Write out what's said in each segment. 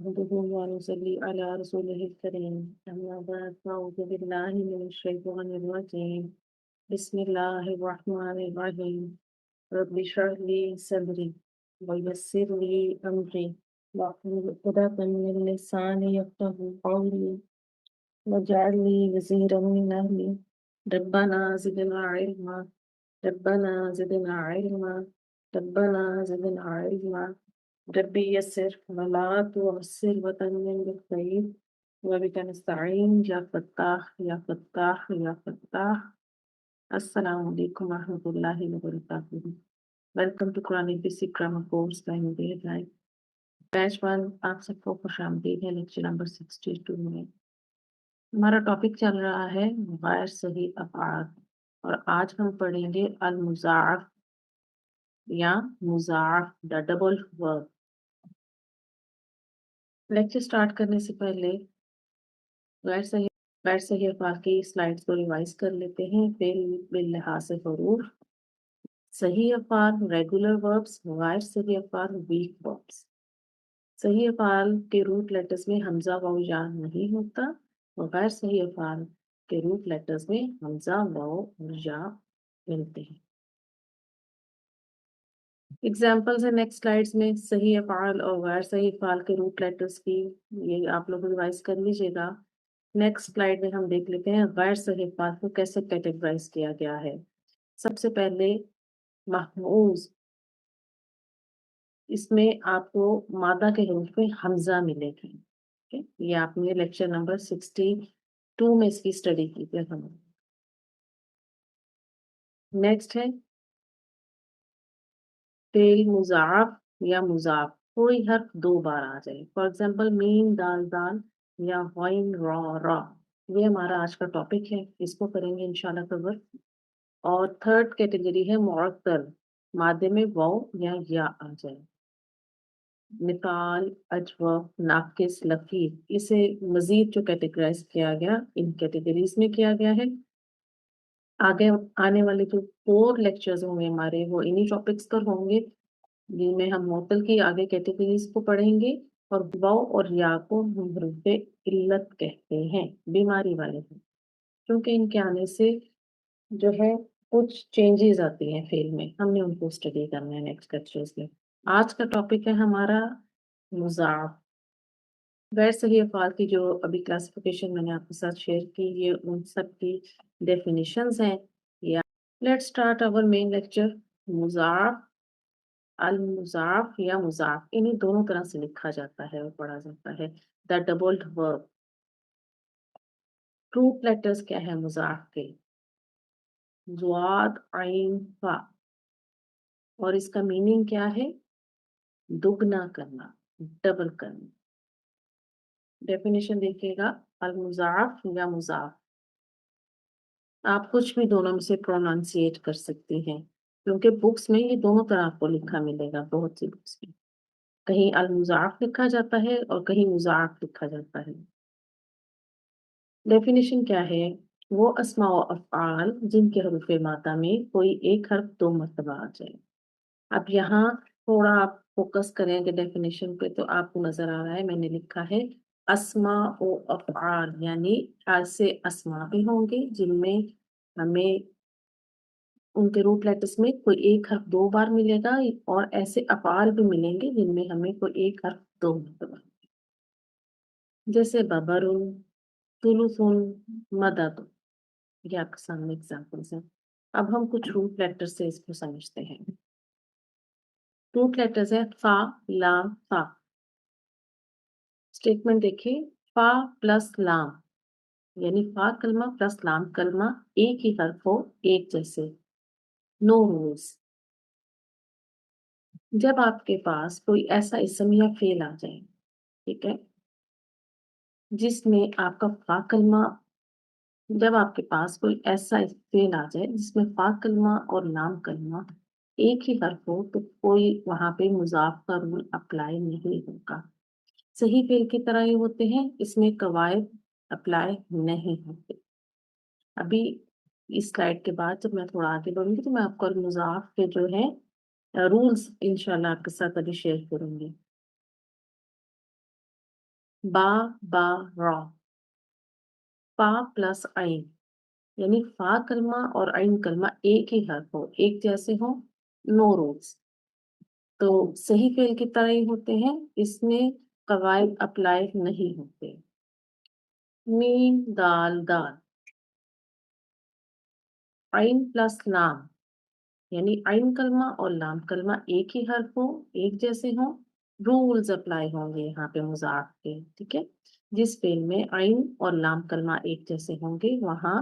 نحمده ونصلي على رسوله الكريم أما بعد فأعوذ بالله من الشيطان الرجيم بسم الله الرحمن الرحيم رب اشرح لي صدري ويسر لي أمري واحلل عقدة من لساني يفقهوا قولي واجعل لي وزيرا من أهلي ربنا زدنا علما ربنا زدنا علما ربنا زدنا علما ربي يسر ولا تعسر وتمم بالخير وبك نستعين يا فتاح يا فتاح يا فتاح. السلام عليكم ورحمة الله وبركاته. Welcome to Quranic Basic Grammar Course by Mubin Rai. Batch 1 आप सबको खुशामदीद है लेक्चर नंबर 62 में। हमारा टॉपिक चल रहा है गैर सही अफ़आल और आज हम पढ़ेंगे अल मुज़ाअफ़ या मुज़ाअफ़ the double verb. Lecture start करने से पहले गैर सही अफ़आल की स्लाइड्स को रिवाइज कर लेते हैं। फिर बिल्लिहाज़ हुरूफ, सही अफ़आल रेगुलर वर्ब्स, गैर सही अफ़आल वीक वर्ब्स। सही अफ़आल के रूट लेटर्स में हमजा वाव या नहीं होता और गैर सही अफ़आल के रूट लेटर्स में हमजा वाव और या मिलते हैं। एग्जाम्पल्स है नेक्स्ट स्लाइड्स में सही अफ़आल और गैर सही अफ़आल के रूट लेटर्स की, ये आप लोग रिवाइज कर लीजिएगा। नेक्स्ट स्लाइड में हम देख लेते हैं गैर सही अफ़आल को कैसे कैटेगराइज किया गया है। सबसे पहले महमूज, इसमें आपको मादा के रूप में हमजा मिलेगी। ये आपने लेक्चर नंबर 62 में इसकी स्टडी की थी हमने। नेक्स्ट है फेल मुज़ाअफ़ या मुज़ाफ़, कोई हर्फ 2 बार आ जाए। फॉर एग्जांपल मीम दाल दाल या गैन रा रा, ये हमारा आज का टॉपिक है, इसको करेंगे इंशाल्लाह कवर। और थर्ड कैटेगरी है मुअत्तल, मादे में वाव या आ जाए। मिसाल अजवफ नाकिस लकीर, इसे मजीद जो कैटेगराइज किया गया इन कैटेगरीज में किया गया है। आगे आने वाले जो 4 लेक्चर्स होंगे हमारे वो इन्हीं टॉपिक्स पर होंगे, जिनमें हम मुअत्तल की आगे कैटेगरीज को पढ़ेंगे। और वाव और या को हम हुरूफ़े इल्लत कहते हैं, बीमारी वाले हैं, क्योंकि इनके आने से जो है कुछ चेंजेस आती हैं फेल में, हमने उनको स्टडी करना है नेक्स्ट लेक्चर्स में। आज का टॉपिक है हमारा मुज़ाअफ़। गैर सही अफ़आल की जो अभी क्लासिफिकेशन मैंने आपके साथ शेयर की, ये उन सब की डेफिनिशंस हैं। या let's start our main lecture. मुज़ाअफ़, अल मुज़ाअफ़ या मुज़ाफ़, इन्हें दोनों तरह से लिखा जाता है और पढ़ा जाता है। The doubled verb, root letters क्या है मुज़ाअफ़ के? ज़ाद आइन फा, और इसका मीनिंग क्या है? दुगना करना, डबल करना। डेफिनेशन देखिएगा, अल मुज़ाअफ़ या मुज़ाफ़, आप कुछ भी दोनों में से प्रोनाउंसिएट कर सकती हैं, क्योंकि बुक्स में ये दोनों तरह आपको लिखा मिलेगा, बहुत सी बुक्स में। कहीं अल मुज़ाअफ़ लिखा जाता है और कहीं मुज़ाअफ़ लिखा जाता है। डेफिनेशन क्या है? वो अस्मा व अफ़आल जिनके हरूफ़ मादा में कोई एक हर्फ 2 मरतबा आ जाए। अब यहाँ थोड़ा आप फोकस करेंगे डेफिनेशन पे तो आपको नज़र आ रहा है मैंने लिखा है अस्मा व अफ़आल, यानी ऐसे अस्मा भी होंगे जिनमें हमें उनके रूट लेटर्स में कोई एक हर्फ 2 बार मिलेगा, और ऐसे अफ़आल भी मिलेंगे जिनमें हमें कोई एक हर्फ 2 मरतबा, जैसे बबरुन, तुलुसुन, मदद। ये आपके सामने एग्जांपल्स हैं। अब हम कुछ रूट लेटर से इसको समझते हैं। रूट लेटर्स है फा, लाम, फा। स्टेटमेंट देखिए, फा प्लस लाम, यानी फा कलमा प्लस लाम कलमा एक ही हर्फ हो, एक जैसे, नो रूल्स। जब आपके पास कोई ऐसा इसम या फेल आ जाए, ठीक है, जिसमें आपका फा कलमा, जब आपके पास कोई ऐसा फेल आ जाए जिसमें फा कलमा और लाम कलमा एक ही हर्फ हो, तो कोई वहां पे मुजाफ का रूल अप्लाई नहीं होगा। सही फेल की तरह ही होते हैं, इसमें कवायद अप्लाई नहीं होते। अभी इस स्लाइड के बाद जब मैं थोड़ा आगे बढ़ूंगी तो मैं आपको मुजाफ के जो है रूल्स इंशाल्लाह आपके साथ अभी शेयर करूंगी। با را، پا پلس عین، یعنی فا کلمہ اور عین کلمہ ایک ہی حرف ہو، ایک جیسے ہو، نو رولس، تو صحیح فعل کی طرح ہی ہوتے ہیں، اس میں قواعد اپلائی نہیں ہوتے۔ میم دال دال، عین پلس لام، یعنی عین کلمہ اور لام کلمہ ایک ہی حرف ہو، ایک جیسے ہوں، رولز اپلائی ہوں گے یہاں پہ مضاف کے، ٹھیک ہے۔ جس فعل میں عین اور لام کلمہ ایک جیسے ہوں گے وہاں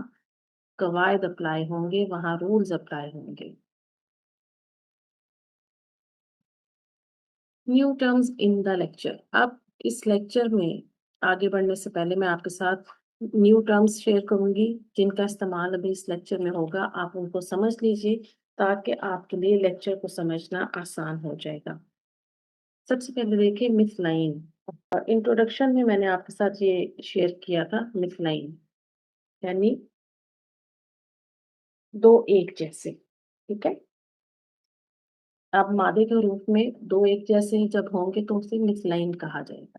قواعد اپلائی ہوں گے، وہاں رولز اپلائی ہوں گے۔ New terms in the lecture, اب اس لیکچر میں آگے بڑھنے سے پہلے میں آپ کے ساتھ نیو ٹرمز شیئر کروں گی جن کا استعمال ابھی اس لیکچر میں ہوگا، آپ ان کو سمجھ لیجئے تاکہ آپ کے لیے لیکچر کو سمجھنا آسان ہو جائے گا۔ سب سے پہلے دیکھیں مثل لائن، انٹروڈکشن میں میں نے آپ کے ساتھ یہ شیئر کیا تھا، مثل لائن یعنی دو ایک جیسے، ٹھیک ہے۔ اب مادے کے حروف میں دو ایک جیسے جب ہوں گے تو اسے مثل لائن کہا جائے گا۔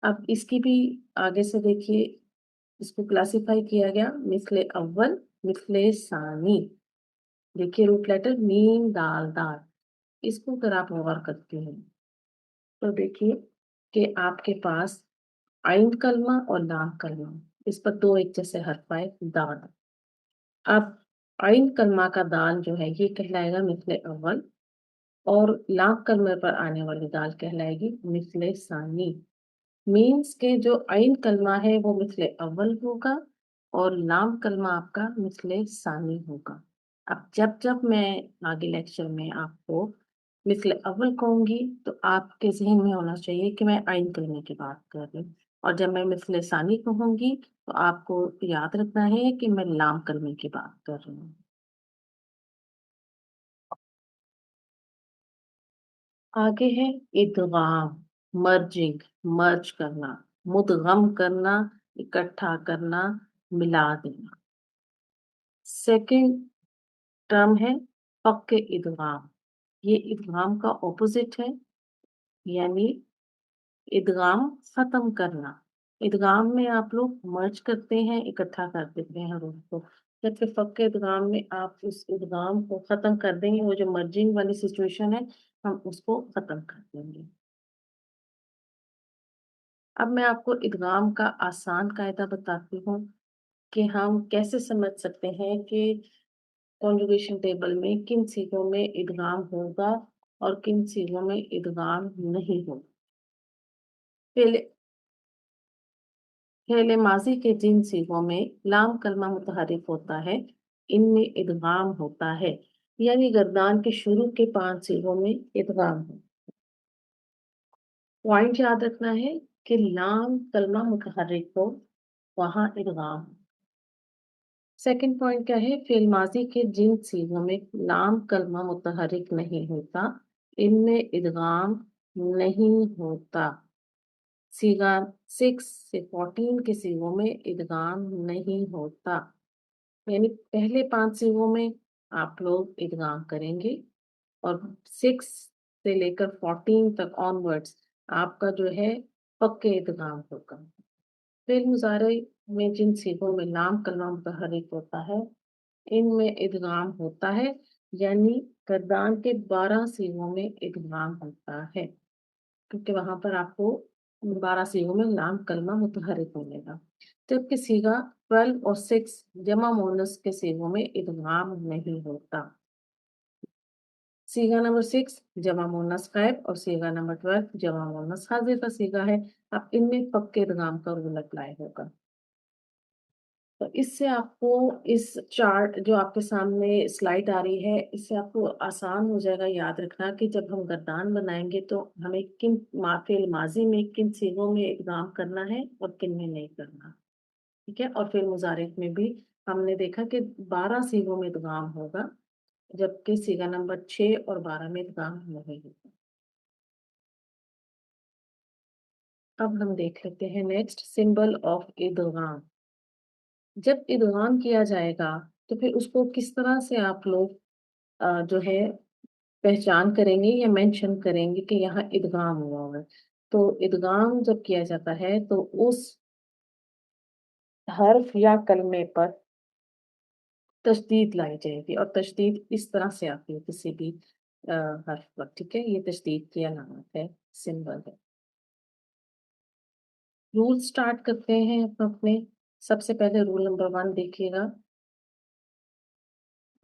اب اس کی بھی آگے سے دیکھیے، اس کو کلاسیفائی کیا گیا مثل اول، مثل ثانی، دیکھیے روٹ لیٹر میم دال دال، اس کو اگر آپ غور کرتے ہیں تو دیکھیے کہ آپ کے پاس عین کلمہ اور لام کلمہ، اس پر دو ایک جیسے حرف آئے، دال۔ اب عین کلمہ کا دال جو ہے یہ کہلائے گا مثل اول، اور لام کلمے پر آنے والی دال کہلائے گی مثل ثانی، مینس کہ جو عین کلمہ ہے وہ مثل اول ہوگا اور لام کلمہ آپ کا مثل ثانی ہوگا۔ اب جب میں آگے لیکچر میں آپ کو مثل اول کہوں گی تو آپ کے ذہن میں ہونا چاہیے کہ میں عین کلمے کی بات کر رہی ہوں، اور جب میں مثل ثانی کہوں گی تو آپ کو یاد رکھنا ہے کہ میں لام کلمے کی بات کر رہی ہوں۔ آگے ہے ادغام، مرجنگ، مرج کرنا، مدغم کرنا، اکٹھا کرنا، ملا دینا۔ سیکنڈ ٹرم ہے پک ادغام، یہ ادغام کا اپوزٹ ہے، یعنی ادغام ختم کرنا۔ ادغام میں آپ لوگ مرج کرتے ہیں، اکٹھا کر دیتے ہیں حروف کو، جبکہ فک ادغام میں آپ اس ادغام کو ختم کر دیں گے، وہ جو مرجنگ والی سچویشن ہے ہم اس کو ختم کر دیں گے۔ اب میں آپ کو ادغام کا آسان قاعدہ بتاتی ہوں کہ ہم کیسے سمجھ سکتے ہیں کہ کنجوگیشن ٹیبل میں کن صیغوں میں ادغام ہوگا اور کن صیغوں میں ادغام نہیں ہوگا۔ فعل ماضی کے جن صیغوں میں لام کلمہ متحرک ہوتا ہے ان میں ادغام ہوتا ہے، یعنی گردان کے شروع کے 5 صیغوں میں ادغام ہو۔ پوائنٹ یاد رکھنا ہے کہ لام کلمہ متحرک ہو وہاں ادغام ہو۔ سیکنڈ پوائنٹ کیا ہے، فعل ماضی کے جن صیغوں میں لام کلمہ متحرک نہیں ہوتا ان میں ادغام نہیں ہوتا۔ صیغہ 6 سے 14 کے صیغوں میں ادغام نہیں ہوتا، یعنی پہلے 5 صیغوں میں آپ لوگ ادغام کریں گے اور 6 سے لے کر 14 تک آن ورڈز آپ کا جو ہے پکے ادغام ہوگا۔ فعل مضارع میں جن صیغوں میں لام کلمہ متحرک ہوتا ہے ان میں ادغام ہوتا ہے، یعنی گردان کے 12 صیغوں میں ادغام ہوتا ہے، کیونکہ وہاں پر آپ کو 12 صیغوں میں لام کلمہ متحرک ملے گا، جبکہ صیغہ 12 اور 6 جمع مونس کے صیغوں میں ادغام نہیں ہوتا۔ صیغہ نمبر 6 جمع مونس غائب اور صیغہ نمبر 12 جمع مونس حاضر کا صیغہ ہے، اب ان میں پکے ادغام کا رول اپلائی ہوگا۔ تو اس سے آپ کو اس چارٹ جو آپ کے سامنے سلائڈ آ رہی ہے اس سے آپ کو آسان ہو جائے گا یاد رکھنا کہ جب ہم گردان بنائیں گے تو ہمیں کن فعل ماضی میں کن صیغوں میں ادغام کرنا ہے اور کن میں نہیں کرنا، ٹھیک ہے۔ اور فعل مضارع میں بھی ہم نے دیکھا کہ 12 صیغوں میں ادغام ہوگا جبکہ صیغہ نمبر 6 اور 12 میں ادغام نہیں ہوگا۔ اب ہم دیکھ لیتے ہیں نیکسٹ سمبل آف ادغام۔ جب ادغام کیا جائے گا تو پھر اس کو کس طرح سے آپ لوگ جو ہے پہچان کریں گے یا مینشن کریں گے کہ یہاں ادغام ہوا ہے۔ تو ادغام جب کیا جاتا ہے تو اس حرف یا کلمے پر تشدید لائی جائے گی، اور تشدید اس طرح سے آتی ہے کسی بھی حرف پر، ٹھیک ہے؟ یہ تشدید کی علامت ہے، سمبل ہے۔ رول سٹارٹ کرتے ہیں اپنے۔ سب سے پہلے رول نمبر 1 دیکھیے گا۔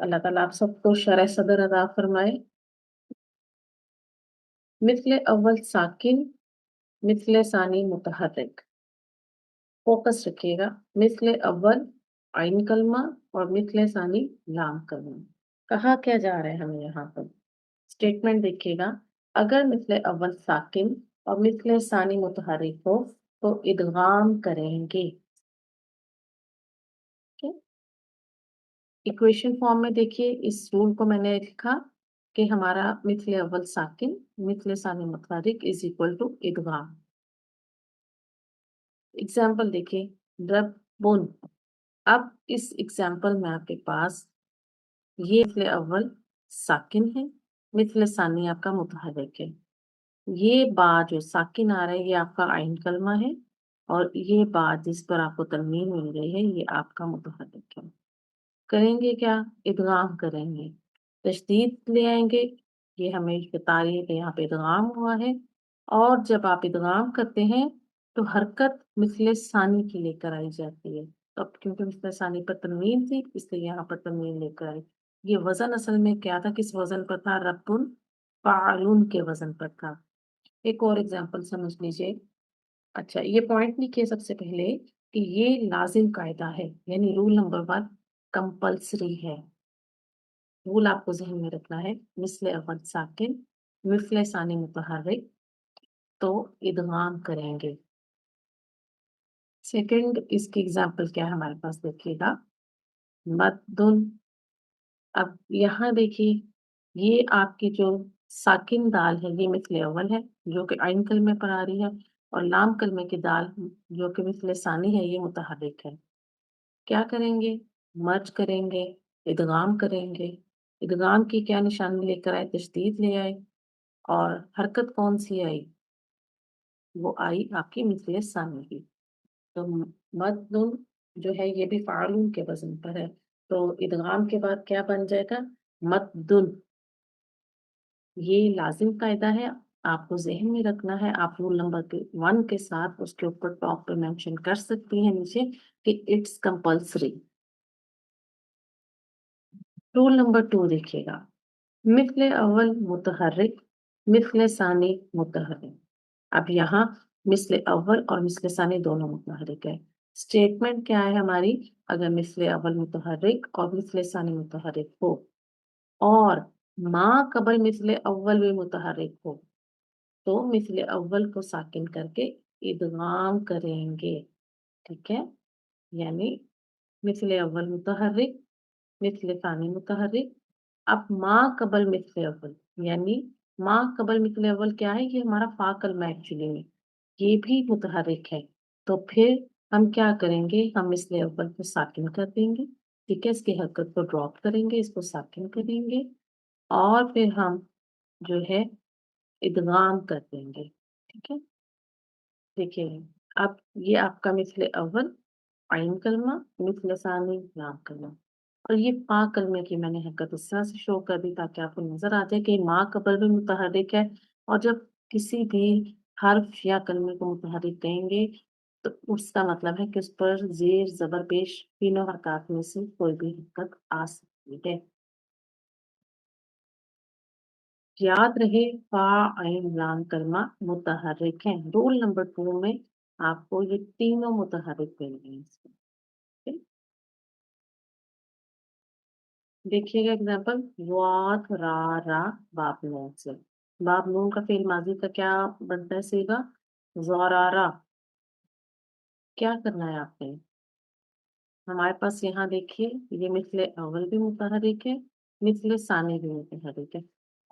اللہ تعالیٰ آپ سب کو شرح صدر عطا فرمائے۔ مثل اول ساکن، مثل ثانی متحرک، فوکس رکھیے گا۔ مثل اول عین کلمہ اور مثل ثانی لام کلمہ۔ کہا کیا جا رہا ہے ہمیں یہاں پر؟ اسٹیٹمنٹ دیکھیے گا۔ اگر مثل اول ساکن اور مثل ثانی متحرک ہو تو ادغام کریں گے۔ ایکویشن فارم میں دیکھیے، اس رول کو میں نے لکھا کہ ہمارا مثل اول ساکن مثل ثانی متحرک از اکول ٹو ادغام۔ ایگزامپل دیکھیے، ربن۔ اب اس ایگزامپل میں آپ کے پاس یہ مثل اول ساکن ہے، مثل ثانی آپ کا متحرک ہے۔ یہ با جو ساکن آ رہا ہے یہ آپ کا عین کلمہ ہے، اور یہ با جس پر آپ کو تنوین مل رہی ہے یہ آپ کا متحرک ہے۔ کریں گے کیا؟ ادغام کریں گے، تشدید لے آئیں گے۔ یہ ہمیں بتا رہی ہے کہ یہاں پہ ادغام ہوا ہے، اور جب آپ ادغام کرتے ہیں تو حرکت مثل ثانی کی لے کر آئی جاتی ہے۔ تو اب کیونکہ مثل ثانی پر تنوین تھی اس لیے یہاں پر تنوین لے کر آئی۔ یہ وزن اصل میں کیا تھا؟ کس وزن پر تھا؟ ربن فعلون کے وزن پر تھا۔ ایک اور ایگزامپل سمجھ لیجئے۔ اچھا، یہ پوائنٹ لکھیے سب سے پہلے کہ یہ لازم قاعدہ ہے، یعنی رول نمبر 1 کمپلسری ہے۔ رول آپ کو ذہن میں رکھنا ہے، مثل اول ساکن مثل ثانی متحرک تو ادغام کریں گے۔ سیکنڈ، اس کی ایگزامپل کیا ہے ہمارے پاس؟ دیکھیے گا، مدن۔ اب یہاں دیکھیے، یہ آپ کی جو ساکن دال ہے یہ مثل اول ہے جو کہ عین کلمے پر آ رہی ہے، اور لام کلمے کی دال جو کہ مثل ثانی ہے یہ متحرک ہے۔ کیا کریں گے؟ مرج کریں گے، ادغام کریں گے۔ ادغام کی کیا نشانی لے کر آئے؟ تشدید لے آئے، اور حرکت کون سی آئی؟ وہ آئی آپ کی مثل ثانی کی۔ تو مدن جو ہے یہ بھی فعلون کے وزن پر ہے، تو ادغام کے بعد کیا بن جائے گا؟ مدن۔ یہ لازم قاعدہ ہے، آپ کو ذہن میں رکھنا ہے۔ آپ رول نمبر 1 کے ساتھ اس کے اوپر ٹاپ پہ مینشن کر سکتی ہیں نیچے کہ اٹس کمپلسری۔ رول نمبر 2 دیکھیے گا، مثل اول متحرک مثل ثانی متحرک۔ اب یہاں مثل اول اور مثل ثانی دونوں متحرک ہے۔ اسٹیٹمنٹ کیا ہے ہماری؟ اگر مثل اول متحرک اور مثل ثانی متحرک ہو اور ما قبل مثل اول بھی متحرک ہو تو مثل اول کو ساکن کر کے ادغام کریں گے، ٹھیک ہے؟ یعنی مثل اول متحرک مثل ثانی متحرک۔ اب ما قبل مثل اول، یعنی ما قبل مثل اول کیا ہے؟ یہ ہمارا فا کلمہ ایکچولی میں یہ بھی متحرک ہے، تو پھر ہم کیا کریں گے؟ ہم مثل اول کو ساکن کر دیں گے، ٹھیک ہے؟ اس کی حرکت کو ڈراپ کریں گے، اس کو ساکن کریں گے، اور پھر ہم جو ہے ادغام کر دیں گے، ٹھیک ہے؟ دیکھیے، اب یہ آپ کا مثل اول عین کلمہ مثل ثانی لام کلمہ، اور یہ فا کلمے کی میں نے حرکت اس طرح سے شو کر دی تاکہ آپ کو نظر آ جائے کہ ما قبل بھی متحرک ہے، اور جب کسی بھی حرف یا کلمے کو متحرک کہیں گے تو اس کا مطلب ہے کہ اس پر زیر زبر پیش تینوں حرکات میں سے کوئی بھی حرکت آ سکتی ہے۔ یاد رہے، فا عین لام کلمہ متحرک ہیں۔ رول نمبر 2 میں آپ کو یہ تینوں متحرک مل گئے ہیں اس میں، ٹھیک؟ دیکھیے گا ایگزامپل، وات را را باب نون سے۔ باب نون کا فعل ماضی کا کیا بنتا ہے صیغہ؟ زورارا۔ کیا کرنا ہے آپ نے؟ ہمارے پاس یہاں دیکھیے یہ مثل اول بھی متحرک ہے، مثل ثانی بھی متحرک ہے،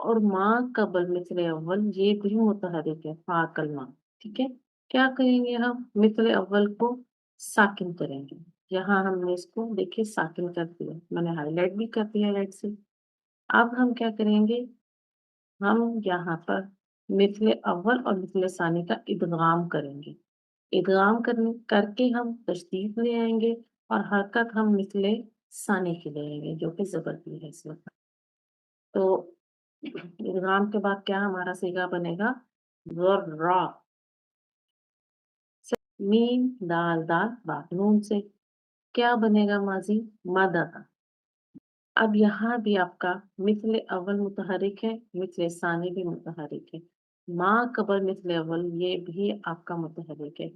اور ما قبل مثل اول یہ بھی متحرک ہے، فا کلمہ، ٹھیک ہے؟ کیا کریں گے؟ ہم مثل اول کو ساکن کریں گے۔ یہاں ہم نے اس کو دیکھیے ساکن کر دیا، میں نے ہائی لائٹ بھی کر دیا لائٹ سے۔ اب ہم کیا کریں گے؟ ہم یہاں پر مثل اول اور مثل ثانی کا ادغام کریں گے. ادغام کر کے ہم تشدید لے آئیں گے اور حرکت ہم مثل ثانی کی لے آئیں گے جو کہ زبر کی ہے اس وقت. تو ادغام کے بعد کیا ہمارا صیغہ بنے گا؟ ذرا. میم دال دال با نون سے کیا بنے گا ماضی؟ مدد. اب یہاں بھی آپ کا مثل اول متحرک ہے، مثل ثانی بھی متحرک ہے. ما قبل مثل اول یہ بھی آپ کا متحرک ہے.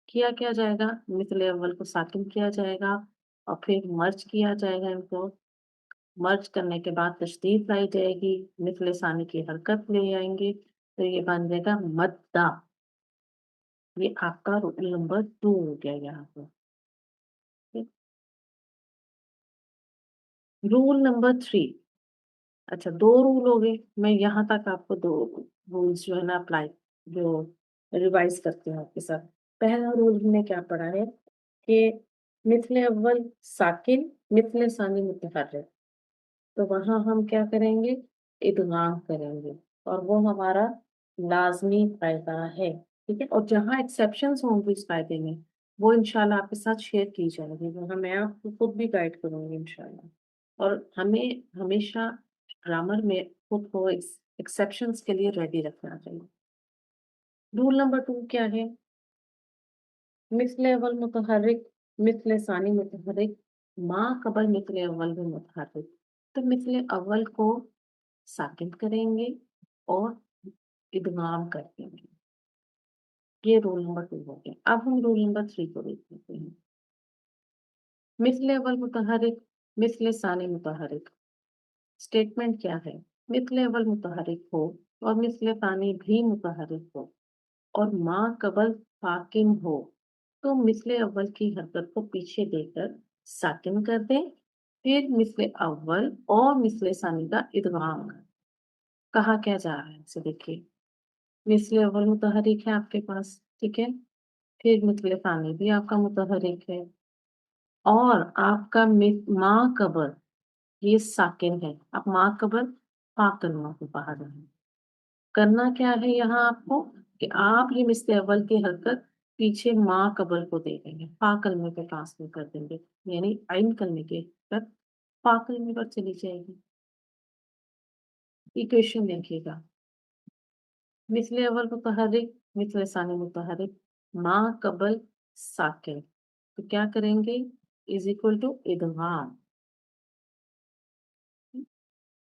کیا جائے گا؟ مثل اول کو ساکن کیا جائے گا اور پھر مرج کیا جائے گا. ان کو مرج کرنے کے بعد تشدید لائی جائے گی، مثل ثانی کی حرکت لے آئیں گے تو یہ بن جائے گا مدہ. یہ آپ کا رول نمبر 2 ہو گیا یہاں پر. Roll number 3. اچھا 2 رول ہو گئے. میں یہاں تک آپ کو 2 رولز جو ہے نا اپلائی جو ریوائز کرتے ہیں آپ کے ساتھ. پہلا رول ہم نے کیا پڑھا ہے کہ مثل اول ساکن مثل ثانی متحرک. تو وہاں ہم کیا کریں گے؟ ادغام کریں گے اور وہ ہمارا لازمی قاعدہ ہے. ٹھیک ہے. اور جہاں ایکسیپشنز ہوں گے اس قاعدے میں وہ انشاءاللہ آپ کے ساتھ شیئر کی جائے گی. وہاں میں آپ کو خود بھی گائیڈ کروں گی انشاءاللہ. اور ہمیں ہمیشہ گرامر میں خود کو ایکسیپشنز کے لیے ریڈی رکھنا چاہیے. رول نمبر 2 کیا ہے؟ مثل اول متحرک مثل ثانی متحرک ما قبل مثل اول بھی متحرک. تو مثل اول کو ساکن کریں گے اور ادغام کر دیں گے. یہ رول نمبر 2 ہو گیا. اب ہم رول نمبر 3 کو دیکھ لیتے ہیں. مثل اول متحرک مثل ثانی متحرک. اسٹیٹمنٹ کیا ہے؟ مثل اول متحرک ہو اور مثل ثانی بھی متحرک ہو اور ما قبل ساکن ہو تو مثل اول کی حرکت کو پیچھے دے کر ساکن کر دیں، پھر مثل اول اور مثل ثانی کا ادغام کر. کہا کیا جا رہا ہے اسے دیکھیے. مثل اول متحرک ہے آپ کے پاس، ٹھیک ہے. پھر مثل ثانی بھی آپ کا متحرک ہے اور آپ کا ما قبل یہ ساکن ہے. اب ما قبل فا کلمہ کو باہر رہے. کرنا کیا ہے یہاں آپ کو کہ آپ یہ مثل اول کی حرکت پیچھے ما قبل کو دے دیں گے، فا کلمے پہ ٹرانسفر کر دیں گے. یعنی عین کلمے کی حرکت فا کلمے پر چلی جائے گی. ایکویشن دیکھیے گا. مثل اول متحرک مثل ثانی متحرک ما قبل ساکن. تو کیا کریں گے؟ از اکول ٹو ادغام.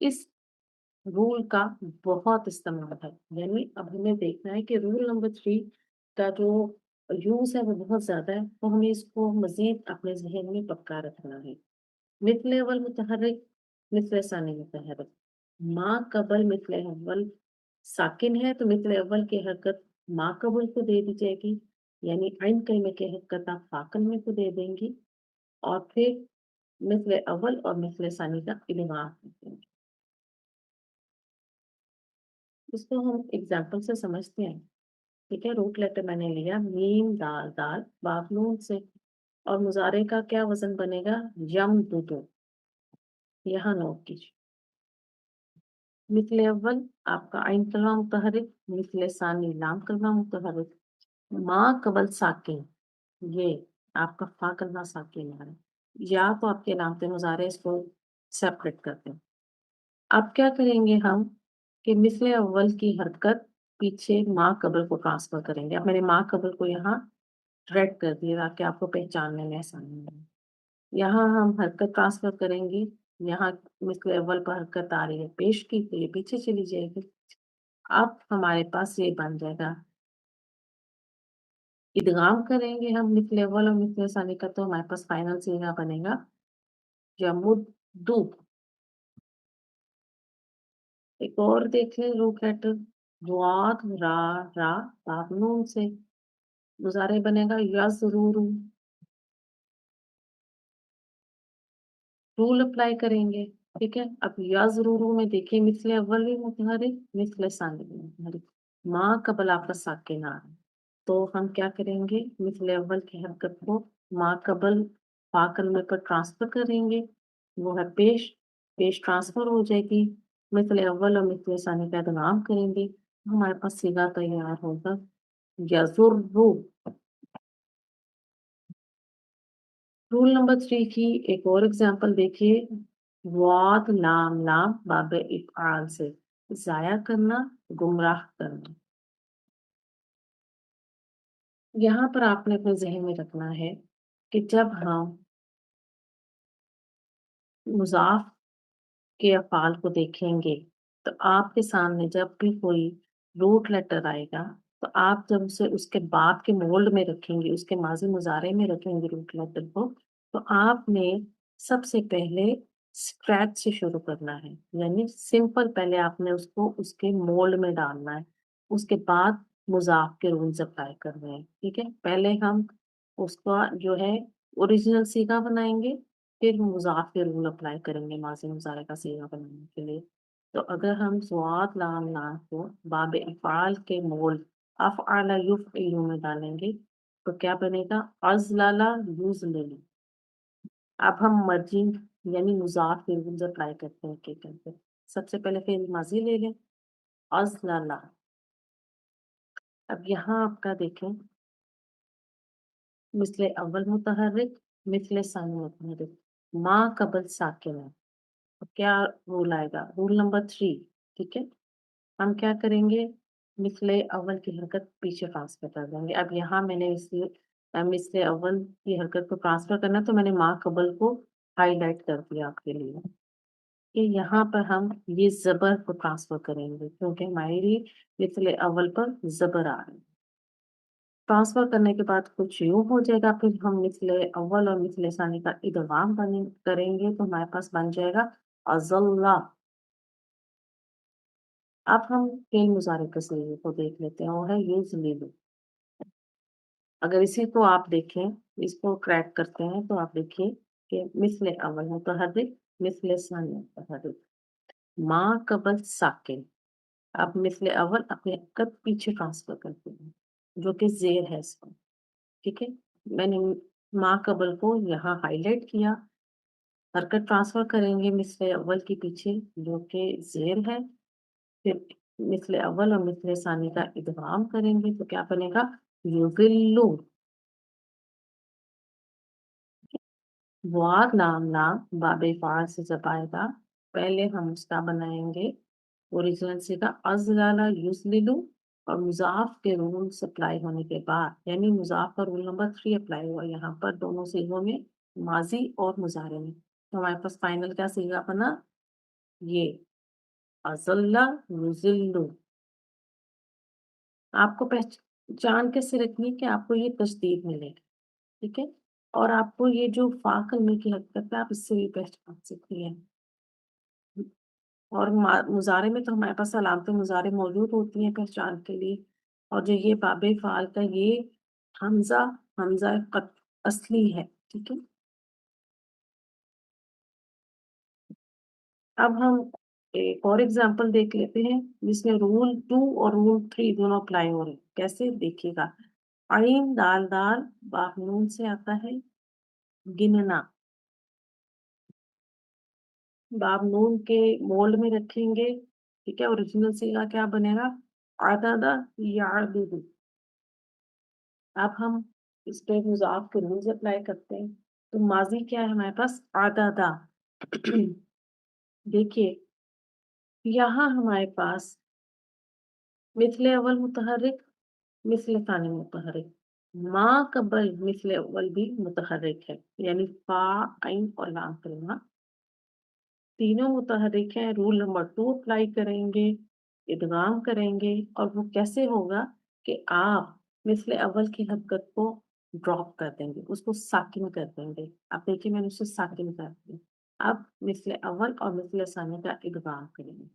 اس رول کا بہت استعمال ہے. یعنی اب ہمیں دیکھنا ہے کہ رول نمبر 3 کا جو یوز ہے وہ بہت زیادہ ہے، تو ہمیں اس کو مزید اپنے ذہن میں پکا رکھنا ہے. مثل اول متحرک مثل ثانی متحرک ما قبل مثل اول ساکن ہے تو مثل اول کی حرکت ما قبل کو دے دی جائے گی، یعنی عین کلمے کی حرکت آپ فا کلمے کو دے دیں گی اور پھر مثل اول اور مثل ثانی کا ادغام کر دیں گے. اس کو ہم اگزامپل سے سمجھتے ہیں. ٹھیک ہے. روٹ لیٹر میں نے لیا میم دال دال باپ نون سے اور مضارع کا کیا وزن بنے گا؟ یم دو. یہاں نوٹ کیجیے. مثل اول آپ کا عین کلمہ متحرک، مثل ثانی لام کلمہ متحرک، ما قبل ساکن یہ آپ کا فا کلمہ ساکن ہے. یا تو آپ کے علامت مضارع اس کو سیپریٹ کرتے ہیں. اب کیا کریں گے ہم کہ مثل اول کی حرکت پیچھے ما قبل کو ٹرانسفر کریں گے. اب میں نے ما قبل کو یہاں ریڈ کر دیا تاکہ آپ کو پہچاننے میں آسانی ہو. یہاں ہم حرکت ٹرانسفر کریں گی. یہاں مثل اول پر حرکت آ رہی ہے پیش کی تو یہ پیچھے چلی جائے گی. اب ہمارے پاس یہ بن جائے گا. ادغام کریں گے ہم مثل اول اور مثل ثانی کا تو ہمارے پاس فائنل صیغہ بنے گا یمدو. ایک اور دیکھ لیں روٹ لیٹر روات را را باب نون سے مضارع بنے گا یضرور. رول اپلائی کریں گے. ٹھیک ہے. اب یضرور میں دیکھیں مثل اول بھی متحرک مثل ثانی بھی متحرک ما قبل آپ کا ساکن آ رہا ہے تو ہم کیا کریں گے؟ مثل اول کی حرکت کو ما قبل فا کلمے پر ٹرانسفر کریں گے. وہ ہے پیش ٹرانسفر ہو جائے گی. مثل اول اور مثل ثانی کا ادغام کریں گے. हमारे पास सीधा तैयार होगा यजुर्रु। रूल नंबर 3 की एक और एग्जांपल देखिए। वाद लाम लाम बाबे इफ़आल से जाया करना, गुमराह करना। यहाँ पर आपने अपने जहन में रखना है कि जब हम मुजाफ के अफ़ाल को देखेंगे, तो आपके सामने जब भी कोई रूट लेटर आएगा, तो आप जब उसे उसके बाद के मोल्ड में रखेंगे, उसके माज़ी मुज़ारे में रखेंगे रूट लेटर को, तो आपने सबसे पहले स्क्रैच से शुरू करना है। यानी सिंपल पहले आपने उसको उसके मोल्ड में डालना है। उसके बाद मुज़ाफ के रूल्स अप्लाई करने हैं, ठीक है? पहले हम उसका जो है ओरिजिनल सीगा बनाएँगे, फिर मुज़ाफ के रूल अप्लाई करेंगे माज़ी मुज़ारे का सीगा बनाने के लिए। तो अगर हम ज़ुआत लाम लाम को बाब इफ़आल के मोल अफ़अल युफ़इलु में डालेंगे, तो क्या बनेगा? अज़लला युज़लिलु। अब हम मर्जिंग यानी मुज़ाफ के रूल्स अप्लाई करते हैं एक-एक करके। सबसे पहले फ़िल माज़ी ले लें, अज़लला। अब यहाँ आपका देखें, मिस्ले अव्वल मुतहर्रिक, मिस्ले सानी मुतहर्रिक, मा कबल साकिन है। तो क्या रूल आएगा? रूल नंबर 3, ठीक है? हम क्या करेंगे? मिसले अव्वल की हरकत पीछे ट्रांसफर कर देंगे। अब यहाँ मैंने इसलिए मिसले अव्वल की हरकत को ट्रांसफर करना, तो मैंने मा कबल को हाइलाइट कर दिया आपके लिए कि यहाँ पर हम ये ज़बर को ट्रांसफर करेंगे क्योंकि हमारी मिसले अव्वल पर ज़बर आ रहा है। ट्रांसफर करने के बाद कुछ यूँ हो जाएगा, फिर हम मिसले अव्वल और मिसले सानी का इदगाम बने करेंगे, तो हमारे पास बन जाएगा अज़ल्ला। अब हम फ़िल मुज़ारे के सिगे को देख लेते हैं, वो है युज़लिलु। अगर इसी को आप देखें, इसको क्रैक करते हैं, तो आप देखिए कि मिस्ले अव्वल मुतहर्रिक, मिस्ले सानी मुतहर्रिक, मा कबल साकिन। अब मिस्ले अव्वल अपने कद पीछे ट्रांसफर करते हैं, जो कि ज़ेर है इसमें, ठीक है? मैंने मा कबल को यहाँ हाइलाइट किया, हरकत ट्रांसफर करेंगे मिस्ले अव्वल के पीछे, जो कि ज़ेर है। फिर मिस्ले अव्वल और मिस्ले सानी का इदगाम करेंगे, तो क्या बनेगा? युज़िल्लु। वाद लाम लाम बाबे फ़ाल से जब आएगा, पहले हम उसका बनाएँगे ओरिजिनल सीगा अज़लाला युज़लिलु, और मुज़ाफ के रूल्स अप्लाई होने के बाद, यानी मुज़ाफ का रूल नंबर 3 अप्लाई हुआ यहाँ पर दोनों सीगों में, माज़ी और मुज़ारे में। तो हमारे पास फाइनल क्या सीगा बना? ये अज़ल्ला युज़िल्लु। आपको पहचान कैसे रखनी है कि आपको ये तशदीद मिलेगा, ठीक है? और आपको ये जो फ़ा कलमे की हरकत है, आप इससे भी पहचान सकती हैं। और मुज़ारे में तो हमारे पास अलामतें मुज़ारे मौजूद होती हैं पहचान के लिए। और जो ये बाबे फ़ाल का ये हमज़ा, हमज़ा क़त असली है, ठीक है? अब हम एक और एग्ज़ाम्पल देख लेते हैं, जिसमें रूल 2 और रूल 3 दोनों अप्लाई हो रहे हैं। कैसे? देखिएगा। आइन दाल दाल बाप नून से आता है गिनना। बाप नून के मोल्ड में रखेंगे, ठीक है? ओरिजिनल सीगा क्या बनेगा? अददा यादुदु। अब हम इस पे मुज़ाफ के रूल्स अप्लाई करते हैं। तो माज़ी क्या है हमारे पास? अददा। देखिए, यहाँ हमारे पास मिस्ले अव्वल मुतहर्रिक, मिस्ले सानी मुतहर्रिक। मा कबल मिस्ले अव्वल भी मुतहर्रिक है, यानी फ़ा, ऐन और लाम कलमा तीनों मुतहर्रिक हैं। रूल नंबर 2 अप्लाई करेंगे, इदगाम करेंगे, और वो कैसे होगा कि आप मिस्ले अव्वल की हरकत को ड्रॉप कर देंगे, उसको साकिन कर देंगे। अब देखिए मैंने उसे साकिन कर दिया। अब मिस्ले अव्वल और मिस्ले सानी का इदगाम करेंगे।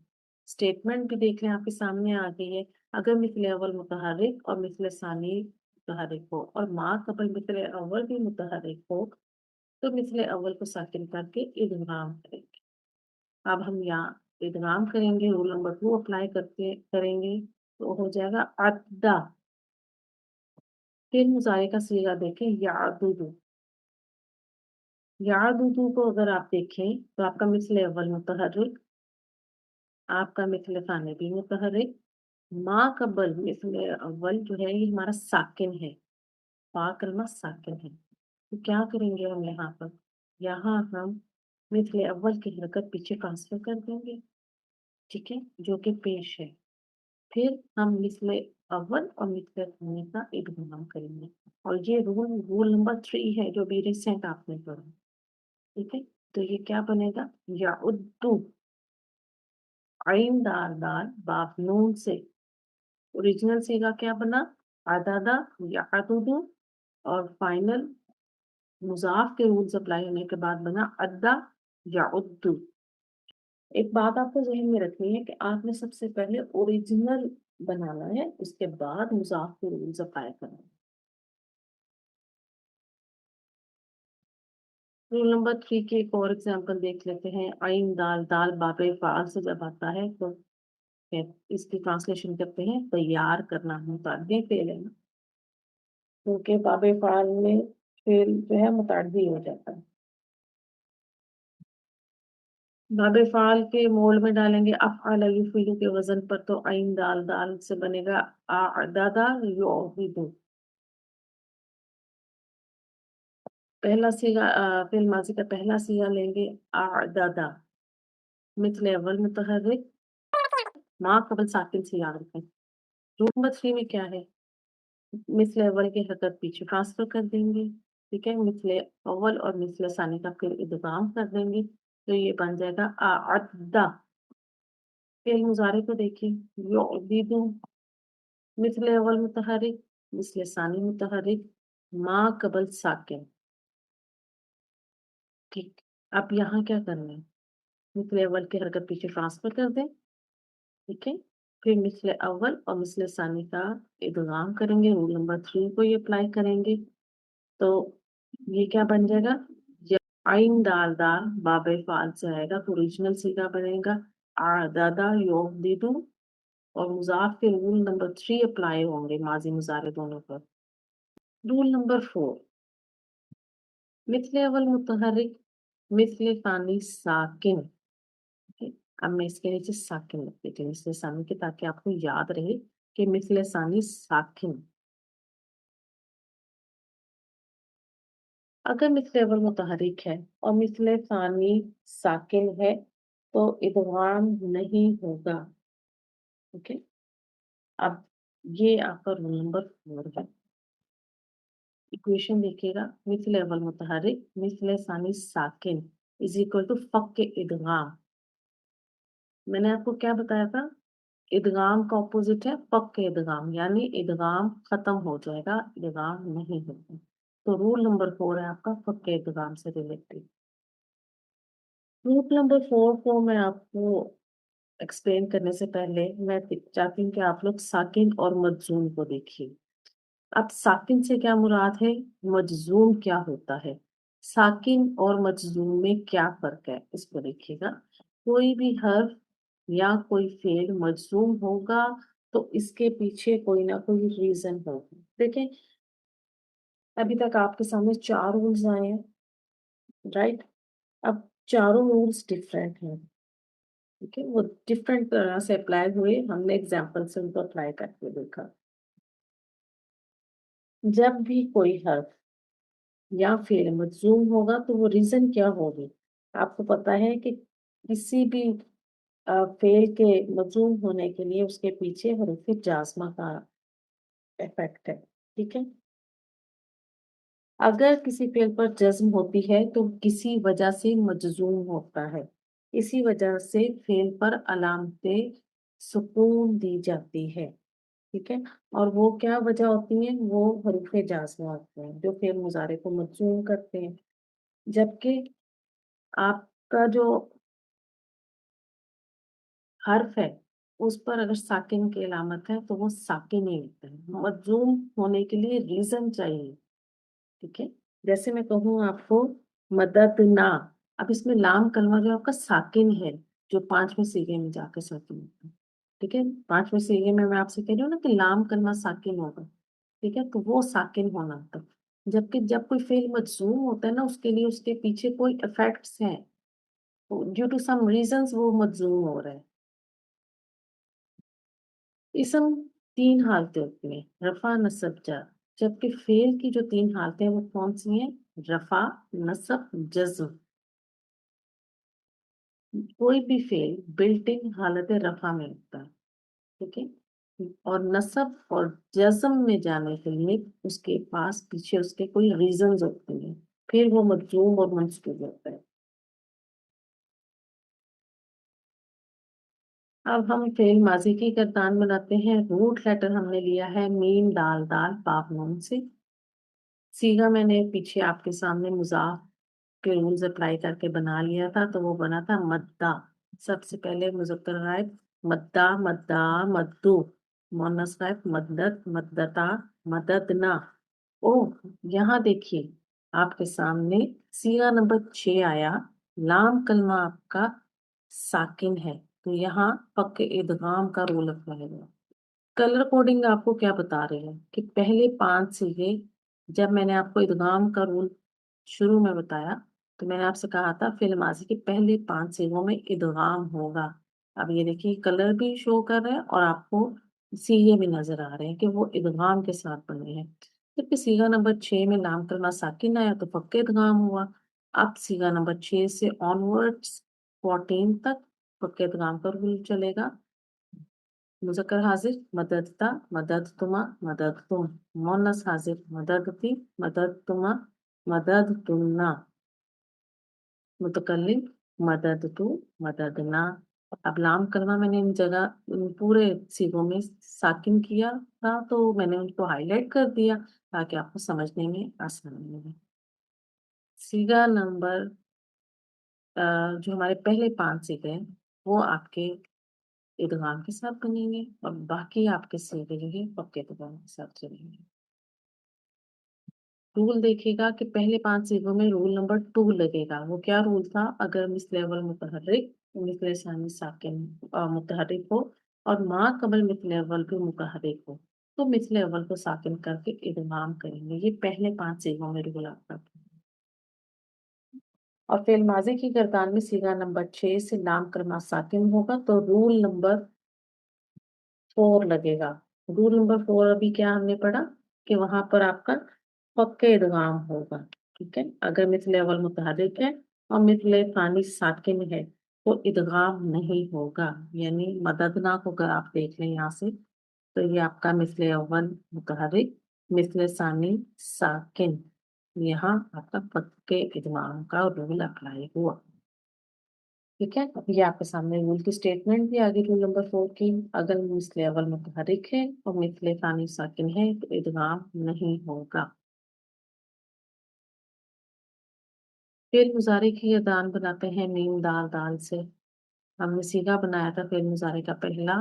स्टेटमेंट भी देख लें आपके सामने आ गई है। अगर मिस्ले अव्वल मुतहर्रिक और मिस्ले सानी मुतहर्रिक हो और मा कबल मिस्ले अव्वल भी मुतहर्रिक हो, तो मिस्ले अव्वल को साकिन करके इदगाम करेंगे। अब हम यहाँ इदगाम करेंगे, रूल नंबर 2 अप्लाई करके करेंगे, तो हो जाएगा अद्दा। फिर मुज़ारे का सीगा देखें यादुदु। यादुदु को अगर आप देखें, तो आपका मिस्ले अव्वल मुतहर्रिक, आपका मिस्ले सानी भी मुतहर्रिक, माँ कबल मिसल अव्वल जो है ये हमारा साकिन है, पा कलमा साकिन है। तो क्या करेंगे हम यहाँ पर? यहाँ हम मिसल अव्वल की हरकत पीछे ट्रांसफर कर देंगे, ठीक है? जो कि पेश है। फिर हम मिसल अव्वल और मिसल थानी का इद्ग़ाम करेंगे और ये रूल नंबर 3 है जो अभी रिसेंट आपने पढ़ा, ठीक है? तो ये क्या बनेगा? याउद्दु आइन दाल दाल बाप नून से ओरिजिनल सीगा क्या बना? अददा याअदुदु और फाइनल मुज़ाफ के रूल्स अप्लाई होने के बाद बना अद्दा याउद्दु। एक बात आपको ज़हन में रखनी है कि आपने सबसे पहले ओरिजिनल बनाना है, उसके बाद मुज़ाफ के रूल्स अप्लाई करना है। रूल नंबर 3 की एक और एग्जांपल देख लेते हैं। आइन दाल दाल बाबे फ़ाल से जब आता है तो फिर इसकी ट्रांसलेशन करते हैं तैयार करना, मुतअद्दी फ़ेल है ना, क्योंकि बाबे फ़ाल में फ़ेल जो है मुतअद्दी हो जाता है। बाबे फ़ाल के मोल्ड में डालेंगे अफ़अल युफ़िलु के वज़न पर तो आइन दाल दाल से बनेगा अअददा युअद्दिदु। पहला सीगा फ़िल माज़ी का पहला सीगा लेंगे अअददा, मिथ्ल अव्वल मुतहर्रिक, माँ क़ब्ल साकिन से याद रखें। रूल नंबर 3 में क्या है? मिथ्ल अव्वल की हरकत पीछे ट्रांसफ़र कर देंगे, ठीक है? मिथ्ल अव्वल और मिथ्ल सानी का फिर इद्ग़ाम कर देंगे, तो ये बन जाएगा अअद्दा। फ़िल मुज़ारे को देखिए, युअद्दिदु, मिथ्ल अव्वल मुतहर्रिक, मिथ्ल सानी मुतहर्रिक, माँ क़ब्ल साकिन, ठीक। अब यहाँ क्या करना है? मिथ्ल अव्वल की हरकत पीछे ट्रांसफ़र कर दें, ठीक है? फिर मिथ्ल अव्वल और मिथ्ल सानी का इद्ग़ाम करेंगे, रूल नंबर 3 को ये अप्लाई करेंगे। तो ये क्या बन जाएगा? य आइन दाल दाल बाबे फ़ाल से आएगा तो ओरिजिनल सीगा बनेगा अअददा युअद्दिदु और मुज़ाफ के रूल नंबर 3 अप्लाई होंगे माज़ी मुज़ारे दोनों पर। रूल नंबर 4 मिथ्ल अव्वल मुतहर्रिक, मिथ्ल सानी साकिन, ठीक है? अब मैं इसके नीचे साकिन लिख देती हूँ मिथ्ल सानी के ताकि आपको याद रहे कि मिथ्ल सानी साकिन। अगर मिथ्ल अव्वल मुतहर्रिक है और मिथ्ल सानी साकिन है तो इदग़ाम नहीं होगा, ओके? अब ये आपका रूल नंबर 4 है। इक्वेशन देखिएगा, मिथ्ल अव्वल मुतहर्रिक, मिथ्ल सानी साकिन इज़ इक्वल टू फ़क के इदग़ाम। मैंने आपको क्या बताया था? इदग़ाम का ऑपोज़िट है फ़क के इदग़ाम, यानी इदग़ाम ख़त्म हो जाएगा, इदग़ाम नहीं होगा। तो रूल नंबर 4 है आपका फ़क के इदग़ाम से रिलेटेड। रूल नंबर 4 को मैं आपको एक्सप्लेन करने से पहले मैं चाहती हूँ कि आप लोग साकिन और मजज़ूम को देखिए। अब साकिन से क्या मुराद है? मजज़ूम क्या होता है? साकिन और मजज़ूम में क्या फ़र्क है? इसको देखिएगा। कोई भी हर्फ या कोई फ़ेल मजज़ूम होगा तो इसके पीछे कोई ना कोई रीज़न होगा। देखें, अभी तक आपके सामने 4 रूल्स आए हैं, राइट? अब चारों रूल्स डिफरेंट हैं। ठीक है? वो डिफरेंट तरह से अप्लाई हुए, हमने एग्ज़ाम्पल से उनको अप्लाई करके देखा। जब भी कोई हर्फ या फ़ेल मजज़ूम होगा तो वो रीज़न क्या होगी? आपको पता है कि किसी भी फ़ेल के मजज़ूम होने के लिए उसके पीछे हरूफ़ जाज़मा का इफ़ेक्ट है, ठीक है? अगर किसी फ़ेल पर जज़्म होती है तो किसी वजह से मजज़ूम होता है। इसी वजह से फ़ेल पर अलामते सुकून दी जाती है। ठीक है? और वो क्या वजह होती है? वो हरूफ़ जाज़िमा होते हैं, जो फ़ेल मुज़ारे को मजज़ूम करते हैं। जबकि आपका जो हर्फ है, उस पर अगर साकिन की अलामत है, तो वो साकिन ही होता है। मजज़ूम होने के लिए रीज़न चाहिए, ठीक है? जैसे मैं कहूँ आपको मददना, अब इसमें लाम कलमा जो आपका साकिन है, जो 5वें सीगे में जाके साकिन होता है, ठीक है? 5वें सीगे में मैं आपसे कह रही हूँ ना कि लाम कलमा साकिन होगा। ठीक है? तो वो साकिन होना था। जबकि जब कोई फ़ेल मजज़ूम होता है ना, उसके लिए उसके पीछे कोई इफ़ेक्ट्स हैं, तो ड्यू टू सम रीज़न्स वो मजज़ूम हो रहा है। इसम 3 हालतें होती हैं, रफ़ा, नस्ब, जर। जबकि फ़ेल की जो 3 हालतें हैं वो कौन-सी हैं? रफ़ा, नस्ब, जज़्म। कोई भी फ़ेल बिल्ट इन हालत रफ़ा में होता है, ठीक है? और नस्ब और जज़्म में जाने के लिए उसके पास पीछे उसके कोई रीज़न्स होते हैं, फिर वो मजज़ूम और मंसूब होता है। अब हम फ़ेल माज़ी की गर्दान बनाते हैं। रूट लेटर हमने लिया है मीम, दाल, दाल, पाप, नून से। सीगा मैंने पीछे आपके सामने मुज़ाफ के रूल्स अप्लाई करके बना लिया था, तो वो बना था मद्दा। सबसे पहले मुज़क्कर गायब मद्दा, मद्दा, मद्दू। मुअन्नस गायब मद्दत, मद्दता, मददना। ओह! यहाँ देखिए, आपके सामने सीगा नंबर 6 आया, लाम कलमा आपका साकिन है, तो यहाँ पक्के इदगाम का रूल अप्लाई हुआ। कलर कोडिंग आपको क्या बता रहे हैं कि पहले 5 सीगे जब मैंने आपको इदगाम का रूल शुरू में बताया, तो मैंने आपसे कहा था फ़िल माज़ी के पहले 5 सीगों में इदगाम होगा। अब ये देखिए कलर भी शो कर रहे हैं और आपको सीगे भी नज़र आ रहे हैं कि वो इदगाम के साथ बने हैं। जबकि सीगा नंबर 6 में लाम कलमा साकिन आया तो पक्का इदगाम हुआ। अब सीगा नंबर 6 से ऑनवर्ड्स 14 तक पक्के इदगाम का रूल चलेगा। मुज़क्कर हाज़िर मददता, मददतुमा, मददतुम। मुअन्नस हाज़िर मददती, मददतुमा, मददतुन्ना। मुतकल्लिम मददतु, मददना। अब लाम कलमा मैंने इन जगह इन पूरे सीगों में साकिन किया था, तो मैंने उनको हाइलाइट कर दिया ताकि आपको समझने में आसानी लगे। सीगा नंबर जो हमारे पहले 5 सीगे हैं, वो आपके इदगाम के साथ बनेंगे और बाकी आपके सीगे जो हैं पक्के इदगाम के साथ चलेंगे। रूल देखिएगा कि पहले 5 सीगों में रूल नंबर 2 लगेगा। वो क्या रूल था? अगर मिस्ल अव्वल मुतहर्रिक, मिस्ल सानी साकिन मुतहर्रिक हो और मा कबल मिस्ल अव्वल भी मुतहर्रिक हो, तो मिस्ल अव्वल को साकिन करके इदगाम करेंगे। ये पहले 5 सीगों में रूल आपका। और फ़िल माज़ी की गर्दान में सीगा नंबर 6 से लाम कलमा साकिन होगा, तो रूल नंबर 4 लगेगा। रूल नंबर 4 अभी क्या हमने पढ़ा कि वहाँ पर आपका पक्के इदगाम होगा, ठीक है? अगर मिस्ल अव्वल मुतहर्रिक है और मिस्ल सानी साकिन है, तो इदगाम नहीं होगा। यानी मददना को अगर आप देख लें यहाँ से, तो ये आपका मिस्ल अव्वल मुतहर्रिक, मिस्ल सानी साकिन। यहाँ आपका पक्के इदगाम का रूल अप्लाई हुआ। ठीक है? अब ये आपके सामने रूल की स्टेटमेंट भी आ गई रूल नंबर 4 की। अगर मिस्ल अव्वल मुतहर्रिक है और मिस्ल सानी साकिन है, तो इदगाम नहीं होगा। फ़िल मुज़ारे की गर्दान बनाते हैं मीम दाल दाल से। हमने सीगा बनाया था फ़िल मुज़ारे का पहला,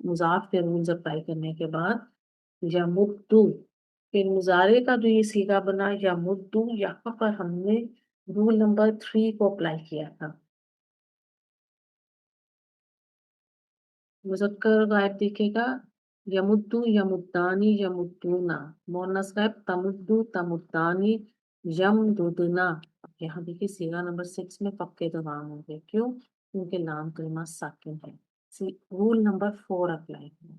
मुज़ाफ के रूल्स अप्लाई करने के बाद यमुद्दु। फ़िल मुज़ारे का जो ये सीगा बना यमुद्दु, यहाँ पर हमने रूल नंबर 3 को अप्लाई किया था। मुज़क्कर गायब दिखेगा यमुद्दु, यमुद्दानी, यमुद्दूना। मुअन्नस गायब तमुद्दु, तमुद्दानी, यमदुदना। यहाँ देखिए सीगा नंबर 6 में पक्के तमाम होंगे। क्यों? क्योंकि लाम कलिमा साकिन है। रूल नंबर 4 अप्लाई करें।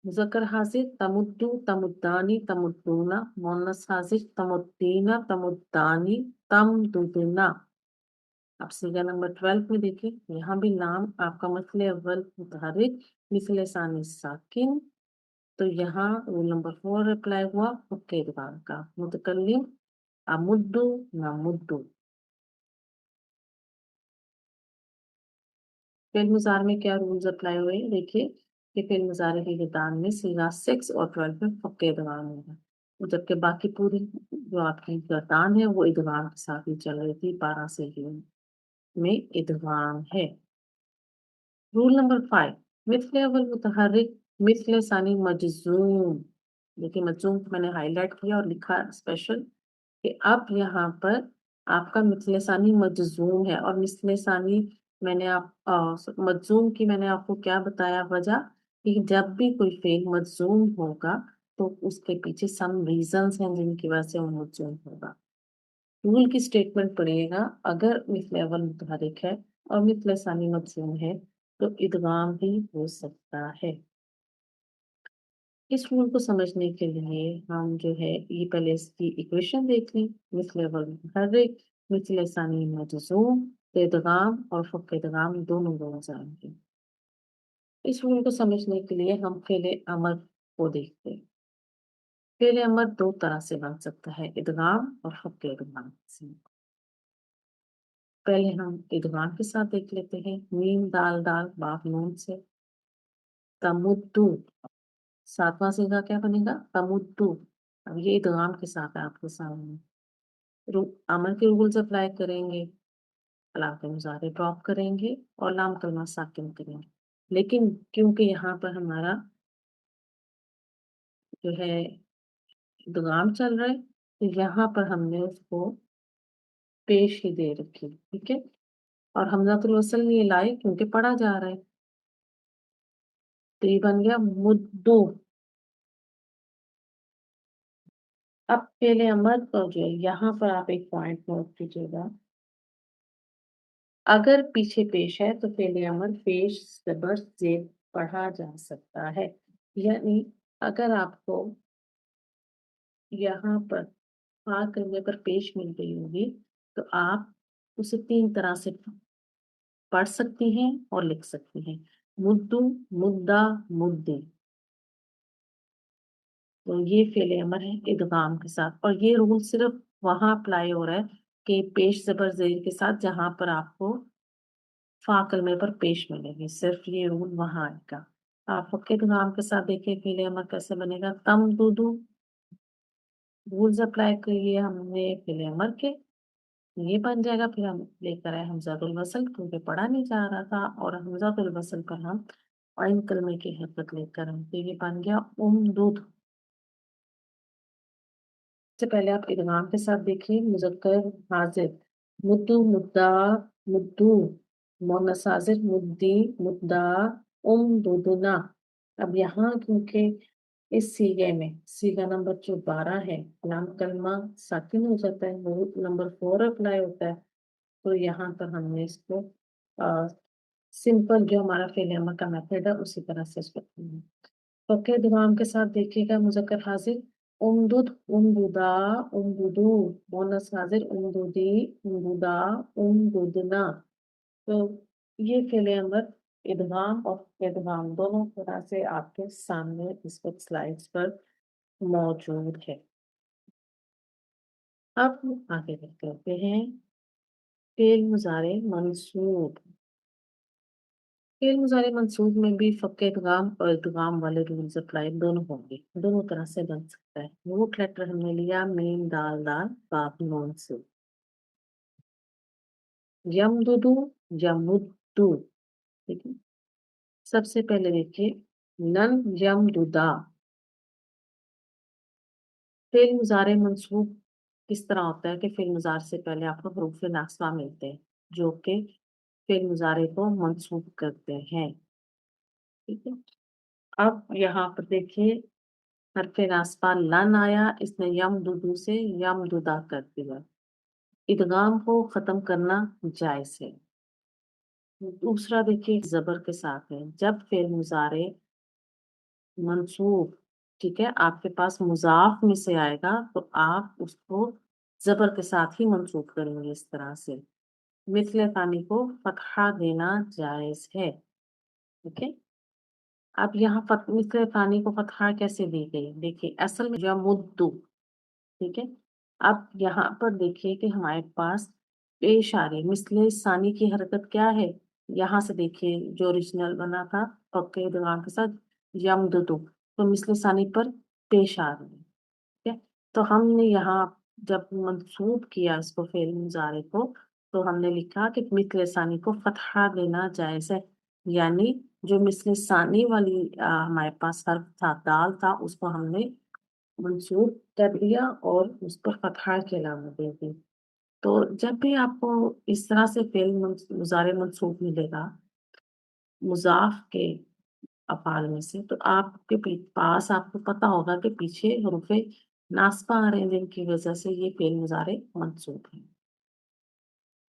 मुज़क्कर हाज़िर तमुद्दु, तमुद्दानी, तमुद्दूना। मुअन्नस हाज़िर तमुद्दीना, तमुद्दानी, तमदुदना। अब सीगा नंबर 12 में देखिए, यहाँ भी नाम आपका मिस्ल अव्वल मुतहर्रिक, मिस्ल सानी साकिन, तो यहाँ रूल नंबर 4 अप्लाई हुआ पक्के इदगाम का। मुतकल्लिम अमुद्दु, नमुद्दु। फ़िल मुज़ारे में क्या रूल्स अप्लाई हुए? देखिए कि फ़िल मुज़ारे के गर्दान में सीगा 6 और 12 में पक्के इदगाम होगा। जबकि बाकी पूरी जो आपकी गर्दान है वो इदगाम के साथ ही चल रही थी, 12 सीगे में इदगाम है। रूल नंबर 5 मिस्ल अव्वल मुतहर्रिक, मिस्ल सानी मजज़ूम। देखिए मजज़ूम को मैंने हाइलाइट किया और लिखा स्पेशल कि अब यहाँ पर आपका मिस्ल सानी मजज़ूम है और मिस्ल सानी मैंने मजज़ूम की मैंने आपको क्या बताया वजह कि जब भी कोई फ़ेल मजज़ूम होगा, तो उसके पीछे सम रीज़न्स हैं जिनकी वजह से वो मजज़ूम होगा। रूल की स्टेटमेंट पढ़िएगा, अगर मिस्ल अव्वल मुतहर्रिक है और मिस्ल सानी मजज़ूम है, तो इदगाम भी हो सकता है। اس رول کو سمجھنے کے لیے ہم جو ہے یہ پہلے اس کی ایکویشن دیکھ لیں. مثل متحرک، مثل ثانی مجزوم، ادغام اور فک ادغام دونوں رولز آئیں گے. اس رول کو سمجھنے کے لیے ہم فعل امر کو دیکھتے ہیں. فعل امر دو طرح سے بن سکتا ہے، ادغام اور فک ادغام سے. پہلے ہم ادغام کے ساتھ دیکھ لیتے ہیں. میم دال دال باپ نون سے تمدو، ساتواں صیغہ کیا بنے گا؟ تمدو. اب یہ ادغام کے ساتھ ہے آپ کے سامنے. امر کے رولز اپلائی کریں گے، علامت مضارع ڈراپ کریں گے اور لام کلمہ ساکن کریں گے. لیکن کیونکہ یہاں پر ہمارا جو ہے ادغام چل رہا ہے تو یہاں پر ہم نے اس کو پیش ہی دے رکھی. ٹھیک ہے، اور حمزۃ الوصل نہیں لائے کیونکہ پڑھا جا رہا ہے. تو یہ بن گیا مدو. اب فعل امر کا جو ہے یہاں پر آپ ایک پوائنٹ نوٹ کیجیے گا. اگر پیچھے پیش ہے تو فعل امر پیش زبر زیر پڑھا جا سکتا ہے. یعنی اگر آپ کو یہاں پر کلمے پر پیش مل گئی ہوگی تو آپ اسے تین طرح سے پڑھ سکتی ہیں اور لکھ سکتی ہیں. مدو، مدہ، مدے. تو یہ فعل امر ہے ادغام کے ساتھ، اور یہ رول صرف وہاں اپلائی ہو رہا ہے کہ پیش زبر زیر کے ساتھ جہاں پر آپ کو فا کلمے پر پیش ملے گی. صرف یہ رول وہاں آئے گا. آپ فک ادغام کے ساتھ دیکھیں فعل امر کیسے بنے گا. تم دودو رولز اپلائی کریے ہم نے فعل امر کے، یہ بن جائے گا. پھر ہم لے کر آئے حمزۃ الوصل کیونکہ پڑھا نہیں جا رہا تھا، اور حمزۃ الوصل پر ہم عین کلمے کی حرکت لے کر ہم، تو یہ بن گیا دودھ. سے پہلے آپ ادغام کے ساتھ دیکھیے. مذکر حاضر مدو، مدعا، مدو. مؤنث حاضر مدی، مدعا، دودنا. اب یہاں کیونکہ اس سیغے میں سیغہ نمبر جو 12 ہے لام کلمہ ساکن ہو جاتا ہے، وہ نمبر 4 اپلائی ہوتا ہے. تو یہاں پر ہم نے اس کو سمپل جو ہمارا فعل امر کا میتھڈ ہے اسی طرح سے اس کو فک ادغام کے ساتھ دیکھیے گا. مذکر حاضر امدد، امددا، امددو. مؤنث حاضر امددی، امددا، امددنا. تو یہ فعل امر ادغام اور ادغام دونوں طرح سے آپ کے سامنے اس وقت سلائڈس پر موجود ہے. اب آگے کرتے ہیں فعل مضارع منصوب. فعل مضارع منصوب میں بھی فک ادغام اور ادغام والے رولز اپلائی دونوں ہوں گے، دونوں طرح سے بن سکتا ہے. روٹ لیٹر ہم نے لیا میم دال دال باپ نون سے. یمددو، یمدو. ٹھیک ہے، سب سے پہلے دیکھیے لن یمددا. فعل مضارع منصوب کس طرح ہوتا ہے کہ فعل مضارع سے پہلے آپ کو حروف ناصبہ ملتے ہیں جو کہ فعل مضارع کو منصوب کرتے ہیں. ٹھیک ہے، اب یہاں پر دیکھیے حرف ناصبہ لن آیا، اس نے یمددو سے یمددا کر دیا. ادغام کو ختم کرنا جائز ہے. دوسرا دیکھیے زبر کے ساتھ ہے. جب فعل مضارع منصوب ٹھیک ہے آپ کے پاس مضاف میں سے آئے گا تو آپ اس کو زبر کے ساتھ ہی منصوب کریں گے اس طرح سے. مثل ثانی کو فتحہ دینا جائز ہے. ٹھیک ہے، اب یہاں مثل ثانی کو فتحہ کیسے دی گئی؟ دیکھیے اصل میں یمدو. ٹھیک ہے، اب یہاں پر دیکھیے کہ ہمارے پاس پیش آ رہی مثل ثانی کی حرکت کیا ہے. یہاں سے دیکھیے جو اوریجنل بنا تھا پکے ادغام کے ساتھ یمددو، تو مثل ثانی پر پیش آ رہی ہے. ٹھیک ہے، تو ہم نے یہاں جب منصوب کیا اس کو فعل مضارع کو تو ہم نے لکھا کہ مثل ثانی کو فتحہ دینا جائز ہے. یعنی جو مثل ثانی والی ہمارے پاس حرف تھا دال تھا اس کو ہم نے منصوب کر دیا اور اس پر فتحہ کی علامت دے دی. تو جب بھی آپ کو اس طرح سے فعل مضارع منصوب ملے گا مضاف کے افعال میں سے تو آپ کے پاس آپ کو پتا ہوگا کہ پیچھے حروف ناصبہ آ رہے ہیں جن کی وجہ سے یہ فعل مضارع منصوب ہے.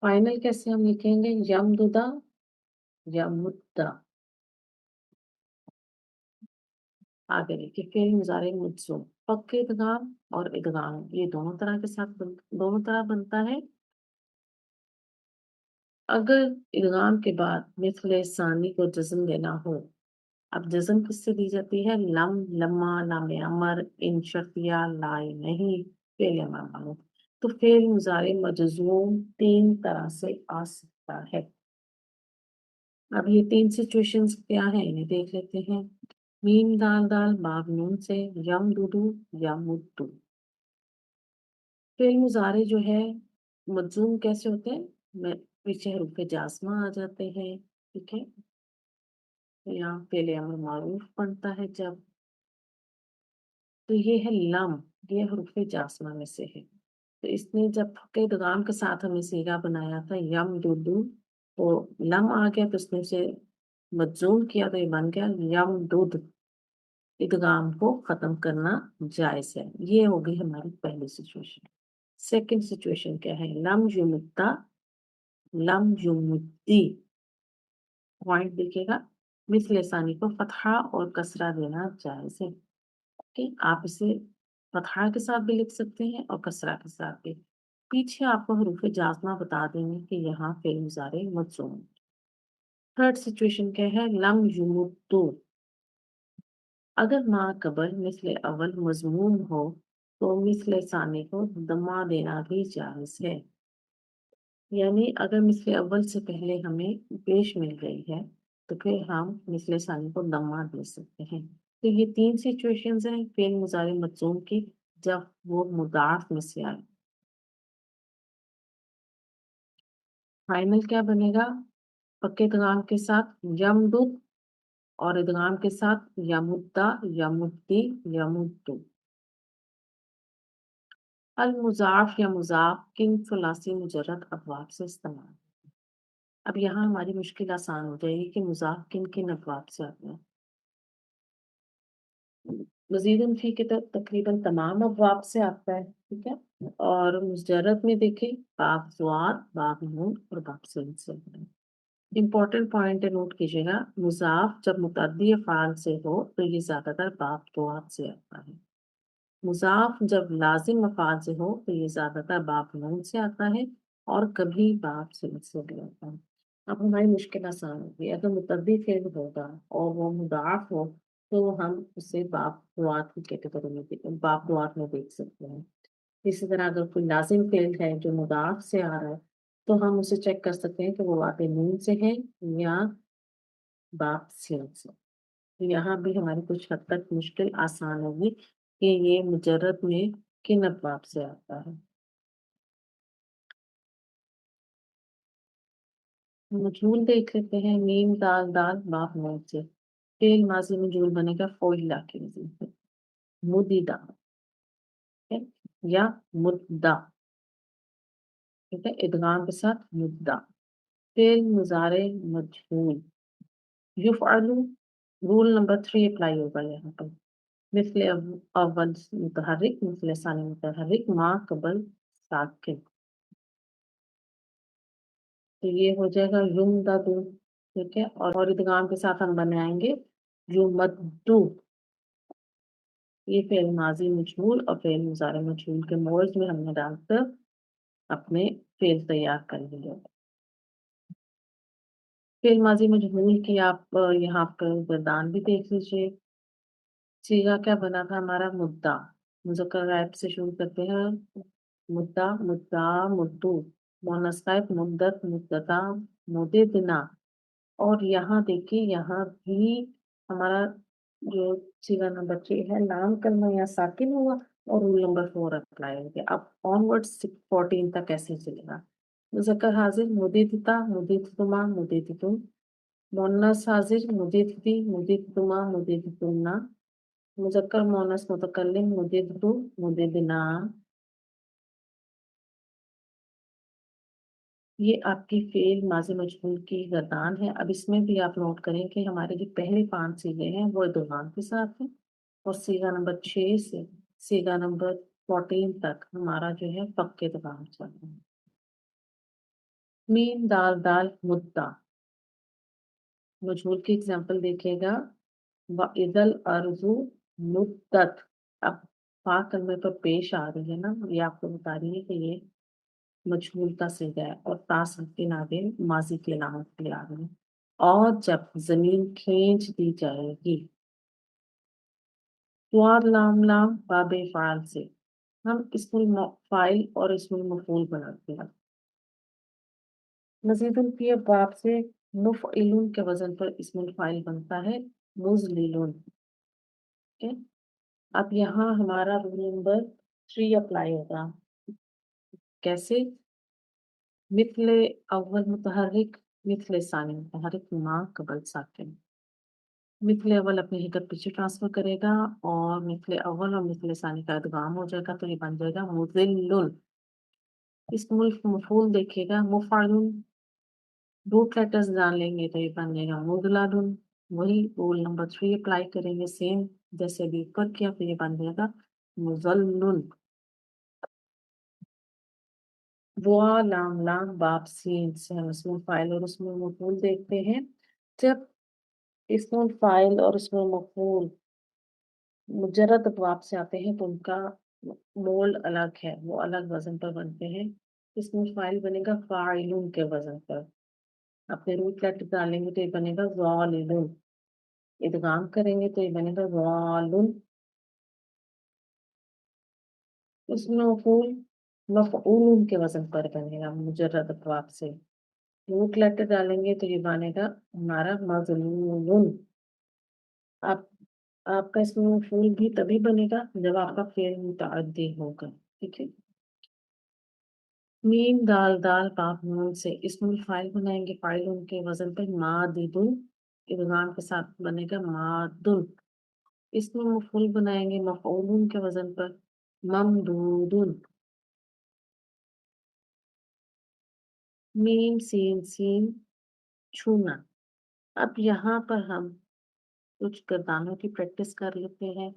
فائنل کیسے ہم لکھیں گے؟ یمددا، یمدہ. आगे देखिए फेल मुजारे मजसूम पक्के इदगाम और इदगाम ये दोनों तरह के साथ दोनों तरह बनता है। अगर इदगाम के बाद मिथले सानी को जज्म देना हो, अब जज्म किससे दी जाती है? लम, लम्मा, लामे अमर, इन शर्तिया, लाए नहीं, फेल अमर मानो। तो फेल मुजारे मजजूम 3 तरह से आ सकता है। अब ये 3 सिचुएशंस क्या हैं इन्हें देख लेते हैं। मीम दाल दाल बाब नून से यम दुदू या मुद्दू। फेल मुजारे जो है मजजूम कैसे होते हैं? पीछे हरूफ जाज़मा आ जाते हैं, ठीक है? यहाँ फेल अमर मारूफ बनता है जब, तो ये है लम, ये हरूफ जाज़मा में से है। तो इसने जब के इदगाम के साथ हमें सीगा बनाया था यम दुदू, तो लम आ गया तो उसने उसे मजजूम किया तो ये बन गया यम दुद। इदगाम को खत्म करना जायज है। ये हो गई हमारी पहली सिचुएशन। सेकंड सिचुएशन क्या है? लम युमुत्ता, लम युमुद्दी। पॉइंट देखिएगा, मिस्ल लसानी को फतहा और कसरा देना जायज है। ठीक, आप इसे फतहा के साथ भी लिख सकते हैं और कसरा के साथ भी। पीछे आपको हरूफ जाज़मा बता देंगे कि यहाँ फेल मुज़ारे मजज़ूम। थर्ड सिचुएशन क्या है? लम युमुद्दू। अगर मा कबल मिस्ल अव्वल मज़मूम हो, तो मिस्ल सानी को दम्मा देना भी जायज़ है। यानी अगर मिस्ल अव्वल से पहले हमें पेश मिल गई है, तो फिर हम मिस्ल सानी को दम्मा दे सकते हैं। तो ये 3 सिचुएशंस हैं फ़िल मुज़ारे मजज़ूम की, जब वो मुदाफ़ में से आए। फाइनल क्या बनेगा? पक्के इदगाम के साथ यमदुद और इदगाम के साथ यमुद्दा, यमुद्दी, यमुद्दू। अल मुज़ाफ़ या मुज़ाफ़ किन सुलासी मुजर्रद अबवाब से इस्तेमाल। अब यहाँ हमारी मुश्किल आसान हो जाएगी कि मुज़ाफ़ किन-किन अबवाब से आता है। मज़ीदुन फ़ी के तकरीबन तमाम अबवाब से आता है, ठीक है? और मुजर्रद में देखिए बाब ज़ुआद, बाब नून और बाब सिन से आता है। इम्पोर्टेंट पॉइंट है, नोट कीजिएगा, मुज़ाफ़ जब मुतअद्दी अफ़आल से हो तो ये ज़्यादातर बाब दुआत से आता है। मुज़ाफ़ जब लाज़िम अफ़आल से हो तो ये ज़्यादातर बाब नून से आता है और कभी बाब सिन से भी आता है। अब हमारी मुश्किल आसान होगी, अगर मुतअद्दी फ़िल होगा और वो मुज़ाफ़ हो तो हम उसे बाब दुआत की कैटेगरी में बाब दुआत में देख सकते हैं। इसी तरह अगर कोई लाज़िम फ़िल है जो मुज़ाफ़ से आ रहा है, तो हम उसे चेक कर सकते हैं कि वो बाब नून से है या बाब सिन से। तो यहाँ भी हमारी कुछ हद तक मुश्किल आसान होगी कि ये मुजर्रद में किन अफ़वाब से आता है। मजहूल देख लेते हैं, मीम दाल दाल बाप नून से। फ़िल माज़ी मजहूल बनेगा फ़ोइला के वज़न पे। मुदीदा, ठीक है? या मुद्दा, ठीक है? इदगाम के साथ मुद्दा। फ़िल मुज़ारे मजहूल युफ़अलु, रूल नंबर 3 अप्लाई होगा यहाँ पर। मिस्ल अव्वल मुतहर्रिक, मिस्ल सानी मुतहर्रिक, मा कबल साकिन। तो ये हो जाएगा युमददु, ठीक है? और इदगाम के साथ हम बनाएँगे युमद्दु। ये फ़िल माज़ी मजहूल और फ़िल मुज़ारे मजहूल के मोड्स में हमने डालकर अपने फ़िल तैयार कर लिए। फ़िल माज़ी मजहूल की आप यहाँ पर गर्दान भी देख लीजिए। सीगा क्या बना था हमारा? मुद्दा। मुज़क्कर गायब से शुरू करते हैं। मुद्दा, मुद्दा, मुद्दू। मुअन्नस गायब मुद्दत, मुद्दता, मुदिदना। और यहाँ देखिए, यहाँ भी हमारा जो सीगा नंबर 6 है, लाम कलमा या साकिन हुआ और रूल नंबर 4 अप्लाई हो गया। अब ऑनवर्ड्स 14 तक कैसे चलेगा? मुज़क्कर हाज़िर मुदिदता, मुदिदतुमा, मुदिदतुम। मुअन्नस हाज़िर मुदिदती, मुदिदतुमा, मुदिदतुन्ना। मुज़क्कर मुअन्नस मुतकल्लिम मुदिदतु, मुदिदना। ये आपकी फ़ेल माज़ी मजहूल की गर्दान है। अब इसमें भी आप नोट करें कि हमारे जो पहले 5 सीगे हैं वो इदग़ाम के साथ हैं और सीगा नंबर 6 से सीगा नंबर 14 तक हमारा जो है पक्के इदग़ाम चल रहे हैं। मीम दाल दाल मुद्दा। मजहूल की एग्ज़ाम्पल देखिएगा, वइज़ल अर्ज़ु मुद्दत। अब फा कलमे पर पेश आ रही है ना, ये आपको बता रही है कि ये मजहूल का सीगा है और ता साकिन आगे माजी की अलामत के लिए आ रही है। और जब जमीन खींच दी जाएगी, स्वार लाम लाम बाबे फाल से हम इसमें फाइल और इसमें मफूल बनाते हैं। मजीदुल फिय बाब से मुफ़इलुन के वजन पर इसमें फाइल बनता है मुज़लिलुन। ठीक है। अब यहाँ हमारा रूल नंबर 3 अप्लाई होगा। कैसे? मिथले अव्वल मुतहर्रिक मिथले सानी मुतहर्रिक मा कबल साकिन। मिथले अव्वल अपनी हिकत पीछे ट्रांसफर करेगा और मिथले अव्वल और मिथले सानी का इदगाम हो जाएगा तो ये बन जाएगा मुज़िल्लुन। इसमें मफूल देखिएगा मुफ़अलुन, रूट लेटर्स डाल लेंगे तो ये बन जाएगा मुज़लालुन। वही रूल नंबर 3 अप्लाई करेंगे सेम जैसे अभी ऊपर किया तो ये बन जाएगा मुज़ल्लुन। वाह लाम लाम बाप सीन से हम इसमें फाइल और उसमें मफूल देखते हैं। जब इसमें फाइल और उसमें मफूल मुजर्रद अबवाब से आते हैं तो उनका मोल अलग है, वो अलग वजन पर बनते हैं। इसमें फाइल बनेगा फाइलुन के वजन पर। अपने रूट लेटर डालेंगे तो ये बनेगा ज़ालिलुन। इदगाम करेंगे तो ये बनेगा ज़ालुन। इसमें मफूल मफऊलुन के वजन पर बनेगा मुजर्रद अबवाब से। रूट लेटर डालेंगे तो ये बनेगा हमारा मज़लूलुन। आप आपका इसमें मफूल भी तभी बनेगा जब आपका फ़ेल मुतअद्दी होगा। ठीक है। मीम दाल दाल बाप नून से इसमें फाइल बनाएंगे, फाइल उनके वजन पे मादिदुन इदगाम के साथ बनेगा मादुन। इसमें मफूल बनाएंगे मफऊलुन के वजन पर ममदूदुन। मीम सीन सीन छूना। अब यहाँ पर हम कुछ गर्दानों की प्रैक्टिस कर लेते हैं।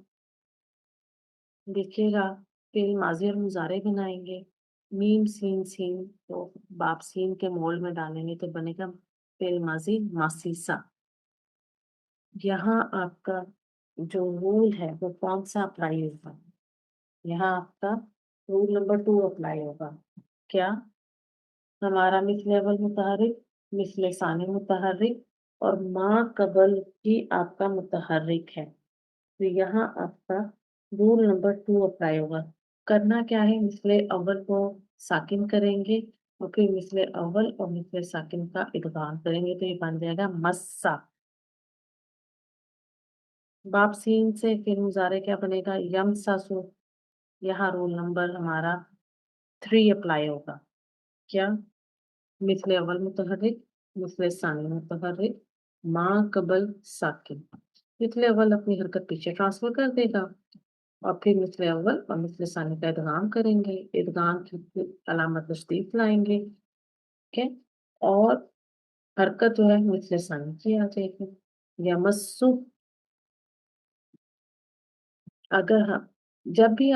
देखिएगा, फिर माज़ी और मुज़ारे बनाएंगे। मीम सीन सीन तो बाप सीन के मोल में डालेंगे तो बनेगा फिर माज़ी मासीसा। यहाँ आपका जो रूल है वो कौन सा अप्लाई होगा? यहाँ आपका रूल नंबर 2 अप्लाई होगा। क्या? हमारा मिस्ल अव्वल मुतहर्रिक, मिस्ल सानी मुतहर्रिक और मा कबल ही आपका मुतहर्रिक है। तो यहाँ आपका रूल नंबर 2 अप्लाई होगा। करना क्या है? मिस्ल अव्वल को साकिन करेंगे और फिर मिस्ल अव्वल और मिस्ल साकिन का इदगाम करेंगे तो ये बन जाएगा मस्सा। बाप सीन से फिर मुजारे क्या बनेगा? यमससु। यहाँ रूल नंबर हमारा 3 अप्लाई होगा। क्या? मिस्ल अव्वल मुतहर्रिक, मिस्ल सानी मुतहर्रिक, मा कबल साकिन। मिस्ल अव्वल अपनी हरकत पीछे ट्रांसफर कर देगा और फिर मिस्ल अव्वल और मिस्ल सानी का इदगाम करेंगे। इदगाम की अलामत तशदीद लाएंगे। ठीक है। और हरकत जो है मिस्ल सानी की आ जाएगी। यमस्सु। अगर हम जब भी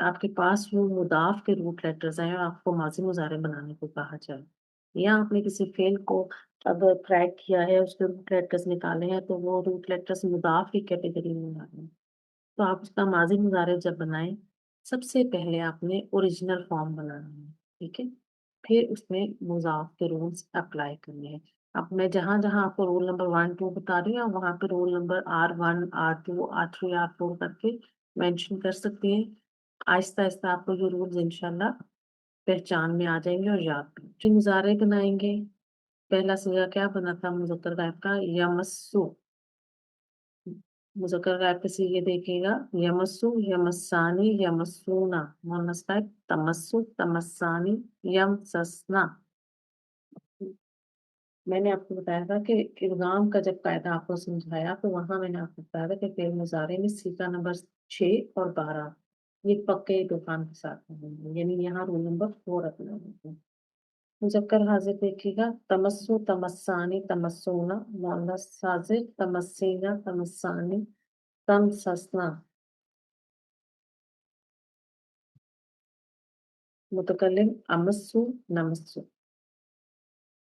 आपके पास वो मुदाफ के रूट लेटर्स हैं और आपको माजी मुजारे बनाने को कहा जाए या आपने किसी फेल को अगर क्रैक किया है उसके रूट लेटर्स निकाले हैं तो वो रूट लेटर्स मुदाफ की कैटेगरी में आ रहे हैं तो आप उसका माजी मुजारे जब बनाएं सबसे पहले आपने ओरिजिनल फॉर्म बनाना है। ठीक है। फिर उसमें मुजाफ के रूल्स अप्लाई करने हैं। अब मैं जहां जहां आपको रोल नंबर 1 2 बता रही हूँ वहां पे roll number R1 R2 R3 R4 करके मेंशन कर सकती हैं। आहिस्ता आहिस्ता आपको ये रूल्स इंशाल्लाह पहचान में आ जाएंगे और याद भी। जो मुजारे बनाएंगे, पहला सिगा क्या बना था मुज़क्कर गायब का? यमस्सु। मुज़क्कर गायब के सिगे देखिएगा, यमस्सु, यमस्सानी, यमस्सूना। मुअन्नस गायब तमस्सु, तमस्सानी, यमससना। मैंने आपको बताया था कि इल्ज़ाम का जब कायदा आपको समझाया तो वहां मैंने आपको बताया था कि फेल मुजारे में सीखा नंबर 6 और 12 ये पक्के दुकान के साथ होंगे, यानी यहाँ रूल नंबर 4 अपना होगा। मुज़क्कर हाजिर देखिएगा, तमस्सु, तमस्सानी, तमस्सूना। मुअन्नस हाजिर तमस्सीना, तमस्सानी, तमससना। मुतकल्लिम अमस्सु, नमस्सु।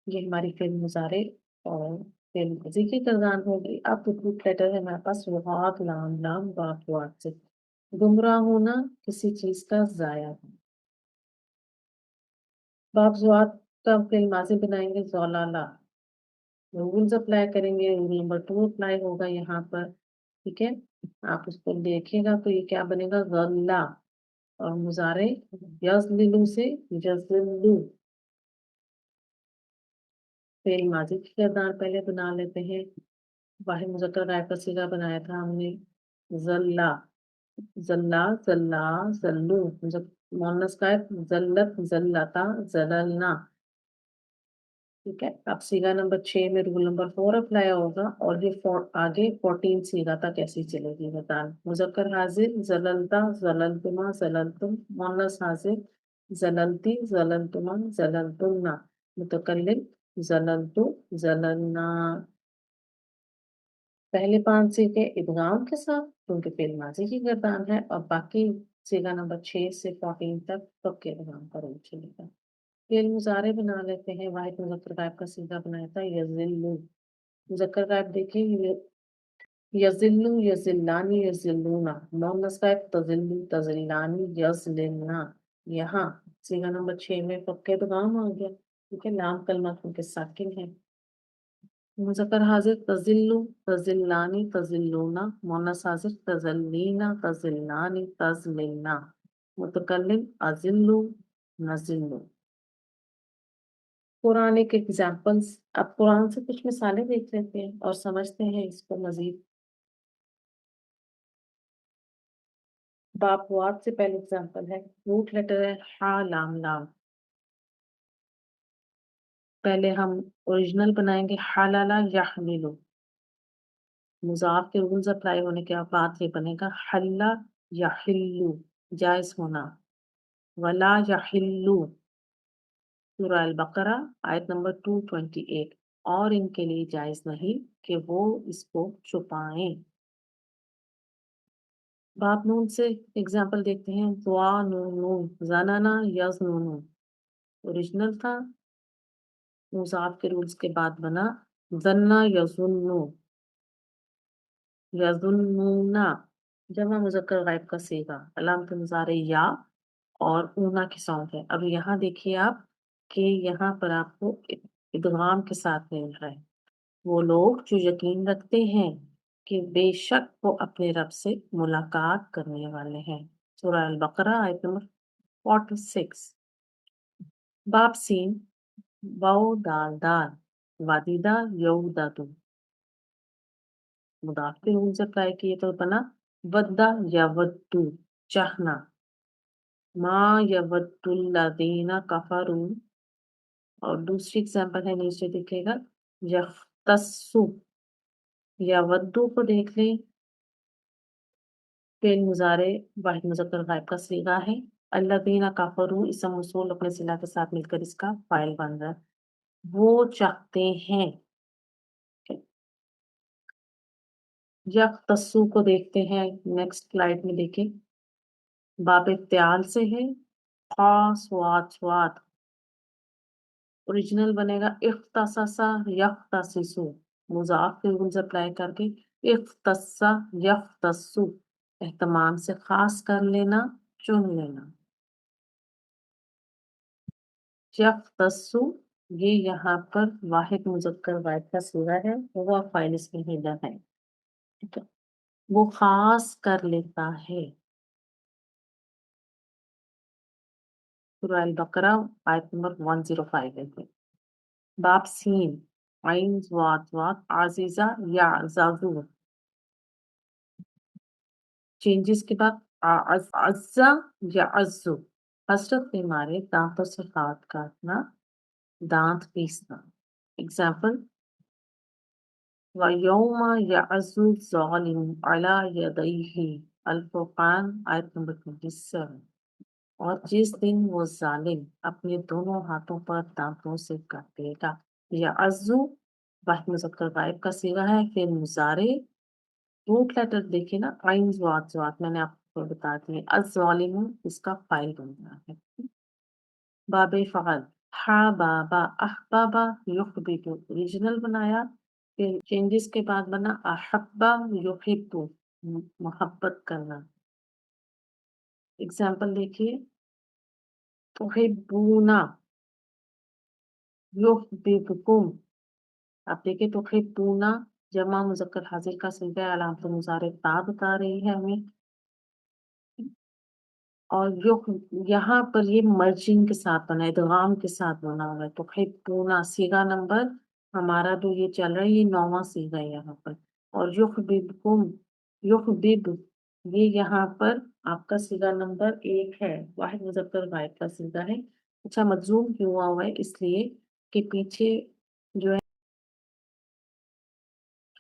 ये हमारी फेल मुजारे और फिर मजी की गर्दान हो गई। अब रूट लेटर है हमारे पास वाक लाम लाम वाक वाक से गुमराह होना, किसी चीज का जाया होना। बाप जुआत का फिर माजी बनाएंगे जोलाला, रूल्स अप्लाई करेंगे, रूल नंबर 2 अप्लाई होगा यहाँ पर। ठीक है, आप उसको देखिएगा तो ये क्या बनेगा, गल्ला। और मुजारे यज़लिलु से यज़िल्लु। फेल माजी की किरदार पहले बना लेते हैं। वाहिद मुज़क्कर गायब का सीगा बनाया था हमने, जल्ला, जल्ला जल्ला जल्लू। जब मोनस गायब, जल्लत जल्लता जललना। ठीक है, अब सीगा नंबर 6 में रूल नंबर 4 अप्लाई होगा, और ये आगे 14 सीगा तक कैसी चलेगी बताना। मुजक्कर हाजिर जललता जललतुमा जललतुम, मुअन्नस हाजिर जललती जललतुमा जललतुन्ना, मुतकल्लिम जललतु जललना। पहले 5 सीगे इदगाम के साथ क्योंकि फेल माजी की गर्दान है, और बाकी सीगा नंबर 6 से 14 तक पक्के इदगाम का रूल चलेगा। फेल मुजारे बना लेते हैं। वाहिद मुजक्कर गायब का सीगा बनाया था यजिल्लु। मुजक्कर गायब देखिए, यजिल्लु यजिल्लानी यजिल्लूना, मुअन्नस गायब तजिल्लु तजिल्लानी यजलिलना। यहाँ सीगा नंबर 6 में पक्के इदगाम आ गया, ठीक है, लाम कलमा क्योंकि साकिन है। मुजक्कर हाजिर तजिल्लु तजिल्लानी तजिल्लूना, मुअन्नस हाजिर तजल्लीना तजिल्लानी तजलिलना, मुतकल्लिम अजिल्लु नजिल्लु। कुरान के एग्जाम्पल्स, अब कुरान से कुछ मिसालें देख लेते हैं और समझते हैं इसको मजीद। बापवाद से पहले एग्जाम्पल है, रूट लेटर है हा लाम लाम। पहले हम ओरिजिनल बनाएंगे हलाला यहमिलु, मुजाफ के रूल्स अप्लाई होने के बाद ये बनेगा हल्ला यहिल्लु, जायज होना। वला यहिल्लु, सूरह अल बकरा आयत नंबर 228, और इनके लिए जायज नहीं कि वो इसको छुपाएं। बाप नून से एग्जाम्पल देखते हैं, दुआ नून नून ज़नाना यज़नूनु, ओरिजिनल था, मुज़ाफ के रूल्स के बाद बना ज़न्ना यज़ुन्नु यज़ुन्नूना। जमा मुज़क्कर गायब का सीगा, अलामत मुज़ारे या और ऊना की साउंड है। अब यहाँ देखिए आप कि यहाँ पर आपको इदगाम के साथ मिल रहा है। वो लोग जो यकीन रखते हैं कि बेशक वो अपने रब से मुलाकात करने वाले हैं। सूरह अल बकरा आयत नंबर 46। बाप सीन वाओ दाल दाल वादिदा यौदादु, मुदाफ के रूल से अप्लाई किए तो बना वद्दा यवद्दु, चाहना। मा यवद्दुल्लज़ीना कफरू, और दूसरी एग्जांपल है नीचे दिखेगा यख्तस्सु, यवद्दु को देख लें, फेल मुजारे वाहिद मुज़क्कर गायब का सीगा है। अल्लज़ीना कफरू इसम मौसूल अपने सिला के साथ मिलकर इसका फाइल बन रहा है। वो चाहते हैं, यख्तस्सु को देखते हैं नेक्स्ट स्लाइड में देखें, बाब इत्तिआल से है, खा स्वाद स्वाद, ओरिजिनल बनेगा इख्तससा यख्तसिसु, मुज़ाफ के रूल्स अप्लाई करके इख्तस्सा यख्तस्सु, एहतमाम से खास कर लेना, चुन लेना। यख्तस्सु ये यहाँ पर वाहिद मुज़क्कर गायब का सीगा है, हुआ फाइल इसमें हिडन है, ठीक है, वो खास कर लेता है। सूरह अल बकरा आयत नंबर 105 है। बाप सीन आइन ज़वात ज़वात आज़ीज़ा या ज़ाज़ू, चेंजेस के बाद अज़्ज़ा या अज़्ज़ू, हसरत के मारे दांतों से दांत काटना, दांत पीसना। एग्जाम्पल वयौमा यअज़्ज़ु ज़ालिमु अला यदैहि, अल फुरक़ान आयत नंबर 27। और जिस दिन वो जालिम अपने दोनों हाथों पर दांतों से काटेगा। यअज़्ज़ु वाहिद मुज़क्कर गायब का सीगा है, फिर मुज़ारे रूट लेटर देखिए ना, आइन ज़वात ज़वात मैंने आपको बता दिए, अज़्ज़ालिमु इसका फाइल बन रहा है। बाबे फ़अल हा बाबा अहबाबा युख्बितु, ओरिजिनल बनाया چینجز کے بعد بنا احبا یحب، محبت کرنا. اگزامپل دیکھیے، تحبونا یحببکم. آپ دیکھیں تحبونا جمع مذکر حاضر کا صیغہ ہے، علامت مضارع تا بتا رہی ہے ہمیں. اور یہاں پر یہ مرجنگ کے ساتھ بنا ہے، ادغام کے ساتھ بنا ہوا ہے. تحبونا صیغہ نمبر ہمارا جو یہ چل رہا ہے یہ 9واں صیغہ ہے یہاں پر. اور یحببکم، یحبب یہ یہاں پر آپ کا صیغہ نمبر 1 ہے، واحد مذکر غائب کا صیغہ ہے. اچھا مجزوم کیوں ہوا ہوا ہے؟ اس لیے کہ پیچھے جو ہے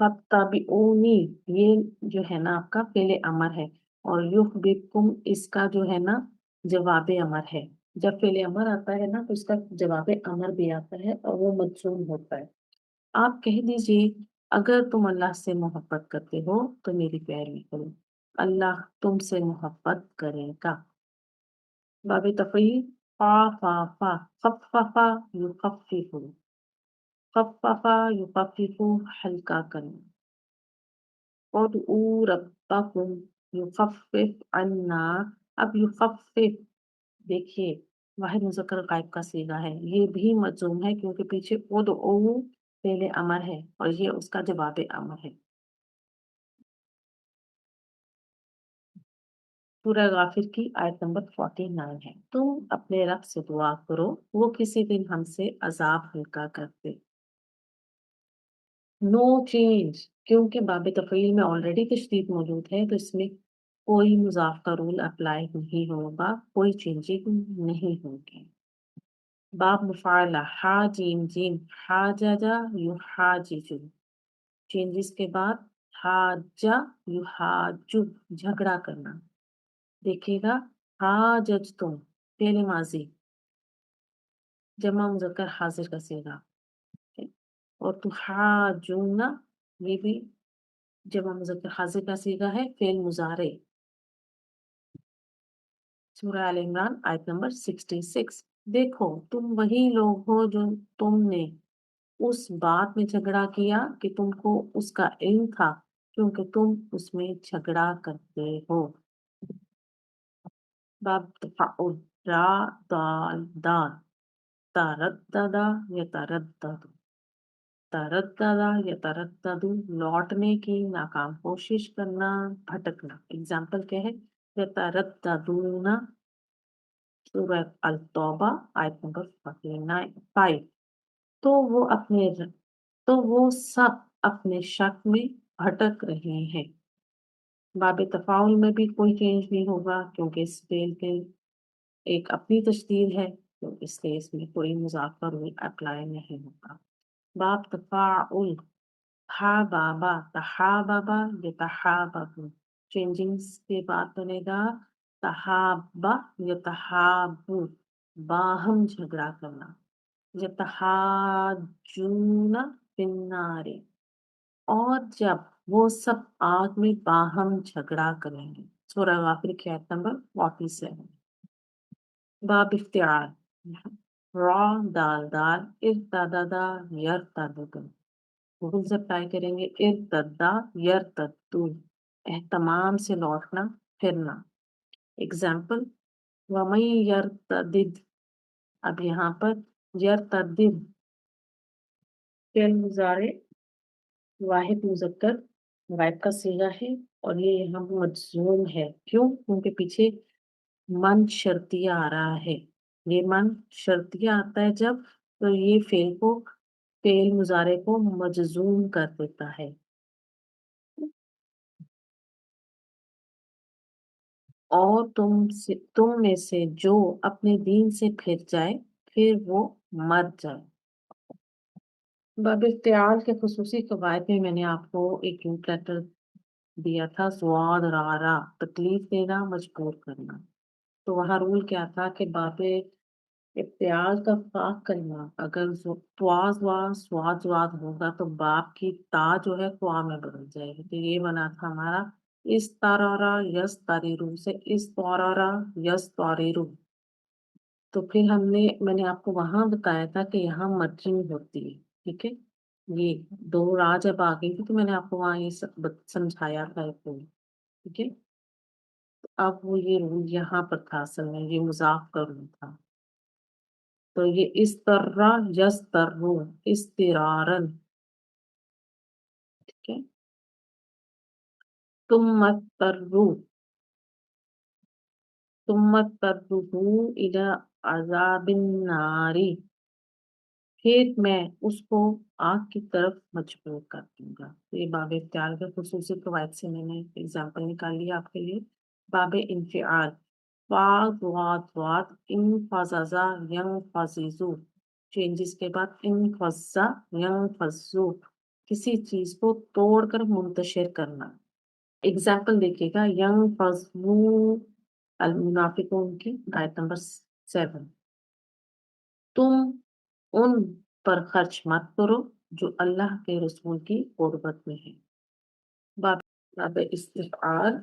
فَاتَّبِعُونِی یہ جو ہے نا آپ کا فعل امر ہے، اور یحببکم اس کا جو ہے نا جواب امر ہے. جب فعل امر آتا ہے نا تو اس کا جواب امر بھی آتا ہے اور وہ مجزوم ہوتا ہے. آپ کہہ دیجئے اگر تم اللہ سے محبت کرتے ہو تو میری پیروی کرو، اللہ تم سے محبت کرے گا. باب تفعیل، فا فا فا خففا یخفف، خففا یخفف ہلکا کرنا. ادعوا ربکم یخفف عنا. اب یخفف دیکھیے واحد مذکر غائب کا صیغہ ہے، یہ بھی مجزوم ہے کیونکہ پیچھے ادعوا فعل امر ہے اور یہ اس کا جواب امر ہے. سورہ غافر کی آیت نمبر 49 ہے. تم اپنے رب سے دعا کرو، وہ کسی دن ہم سے عذاب ہلکا کرتے. نو چینج، کیونکہ باب تفعیل میں آلریڈی تشدید موجود ہے تو اس میں کوئی مضاف کا رول اپلائی نہیں ہوگا، کوئی چینجنگ نہیں ہوگی. باب مفعلہ، ہا جیم جیم، حاججا یحاججو. چینجز کے بعد حاجہ یحاجو جھگڑا کرنا. دیکھیے گا حاججتم فعل ماضی جمع مذکر حاضر کا صیغہ، اور تحاجونا یہ بھی جمع مذکر حاضر کا صیغہ ہے، فعل مضارع. سورہ آل عمران آیت نمبر 66. دیکھو تم وہی لوگ ہو جو تم نے اس بات میں جھگڑا کیا کہ تم کو اس کا علم تھا کیونکہ تم اس میں جھگڑا کرتے ہو. باب تفعل، را دال دال، ترددا یا تردد. ترددا یا تردد لوٹنے کی ناکام کوشش کرنا، بھٹکنا. اگزامپل کیا ہے؟ یترددون سورہ التوبہ آیت نمبر 5. تو وہ سب اپنے شک میں بھٹک رہے ہیں. باب تفاعل میں بھی کوئی چینج نہیں ہوگا کیونکہ اس فعل کے ایک اپنی تشدید ہے تو اس لیے اس میں کوئی مضاف کا رول اپلائی نہیں ہوگا. باب تفاعل، حابابا تحاببا یتحابب. چینجنگز کے بعد بنے گا تحابا یتحابو، باہم جھگڑا کرنا. یتحاجون فی النار، اور جب وہ سب آگ میں باہم جھگڑا کریں گے. سورہ غافر کی آیت نمبر 47. باب افتعال، را دال دال، ارتددا یرتدد. گوگل سے اپلائی کریں گے ارتدا یرتدو، اہتمام سے لوٹنا پھرنا. اگزامپل وَمَن یرتدد. اب یہاں پر یرتدد فعل مضارع واحد مذکر غائب کا صیغہ ہے اور یہ یہاں مجزوم ہے. کیوں؟ کیونکہ پیچھے من شرطیہ آ رہا ہے. یہ من شرطیہ آتا ہے جب تو یہ فعل مضارع کو مجزوم کر دیتا ہے. اور تم میں سے جو اپنے دین سے پھر جائے پھر وہ مر جائے. باب افتعال کے خصوصی قواعد میں میں نے آپ کو ایک لیٹر دیا تھا، سواد رارا، تکلیف دینا، مجبور کرنا. تو وہاں رول کیا تھا کہ باب افتعال کا فاق کلمہ اگر تواز واز سواد زواد ہوگا تو باپ کی تا جو ہے قوا میں بدل جائے گی. تو یہ بنا تھا ہمارا اس تارارا یس تاریرو سے اس تارارا یس تاریرو. تو پھر میں نے آپ کو وہاں بتایا تھا کہ یہاں مرجنگ ہوتی ہے. ٹھیک ہے. یہ دو راہ جب آ گئی تھی تو میں نے آپ کو وہاں یہ سمجھایا تھا ایک رول، ٹھیک ہے؟ اب وہ یہ رول یہاں پر تھا، اصل میں یہ مضاف کا رول تھا، تو یہ اس طرح یس ترو استرارن، ٹھیک ہے؟ تم مت ترو، تم مت ترو الى عذاب الناری، پھر میں اس کو آگ کی طرف مجبور کر دوں گا۔ تو یہ باب افتعال کے خصوصی فوائد سے میں نے اگزامپل نکال لیا آپ کے لیے۔ باب انفعال، فاض واد واد انفزازا ینفززو، چینجز کے بعد انفزا ینفزو، کسی چیز کو توڑ کر منتشر کرنا۔ اگزامپل دیکھیے گا، ینفزو المنافقون کی آیت نمبر 7، تم ان پر خرچ مت کرو جو اللہ کے رسول کی قربت میں ہے۔ باب استفعال،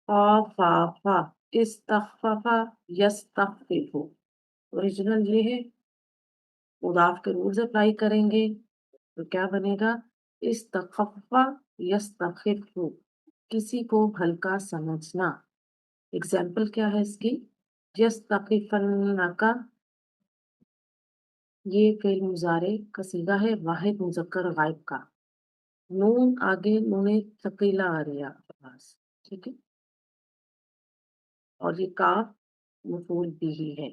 خافافا استخففا یستخفف، اوریجنل یہ ہے، مضاف کے رولز اپلائی کریں گے تو کیا بنے گا؟ استخفا یستخف، کسی کو ہلکا سمجھنا۔ اگزامپل کیا ہے اس کی؟ یستخفنکا، یہ فعل مضارع کا صیغہ ہے واحد مذکر غائب کا، نون آگے نون ثقیلہ آ رہی ہے آپ کے پاس، ٹھیک ہے؟ اور یہ کاف مفعول بھی ہے۔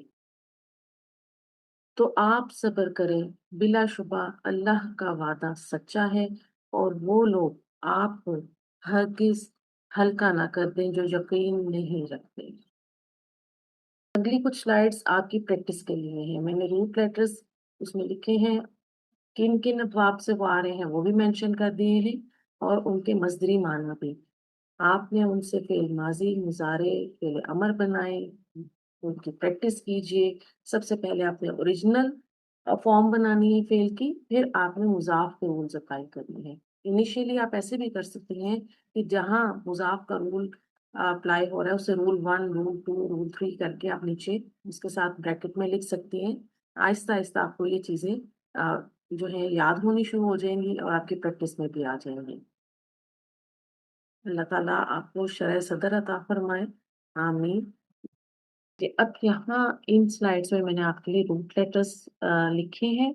تو آپ صبر کریں، بلا شبہ اللہ کا وعدہ سچا ہے، اور وہ لوگ آپ کو ہرگز ہلکا نہ کر دیں جو یقین نہیں رکھتے۔ اگلی کچھ سلائیڈز آپ کی پریکٹس کے لیے ہیں، میں نے روٹ لیٹرز اس میں لکھے ہیں، کن کن ابواب سے وہ آ رہے ہیں وہ بھی مینشن کر دیے ہیں، اور ان کے مصدری معنی بھی۔ آپ نے ان سے فعل ماضی، مضارع، فعل امر بنائے، ان کی پریکٹس کیجئے۔ سب سے پہلے آپ نے اوریجنل فارم بنانی ہے فعل کی، پھر آپ نے مضاف کے رولز اپلائی کرنے ہیں۔ انیشیلی آپ ایسے بھی کر سکتے ہیں کہ جہاں مضاف کا رول اپلائی ہو رہا ہے اسے رول 1، رول 2، رول 3 کر کے آپ نیچے اس کے ساتھ بریکٹ میں لکھ سکتے ہیں۔ آہستہ آہستہ آپ کو یہ چیزیں جو ہے یاد ہونی شروع ہو جائیں گی اور آپ کی پریکٹس میں بھی آ جائیں گی۔ اللہ تعالیٰ آپ کو شرح صدر عطا فرمائے، آمین۔ کہ اب یہاں ان سلائیڈز میں نے آپ کے لیے روٹ لیٹرز لکھے ہیں،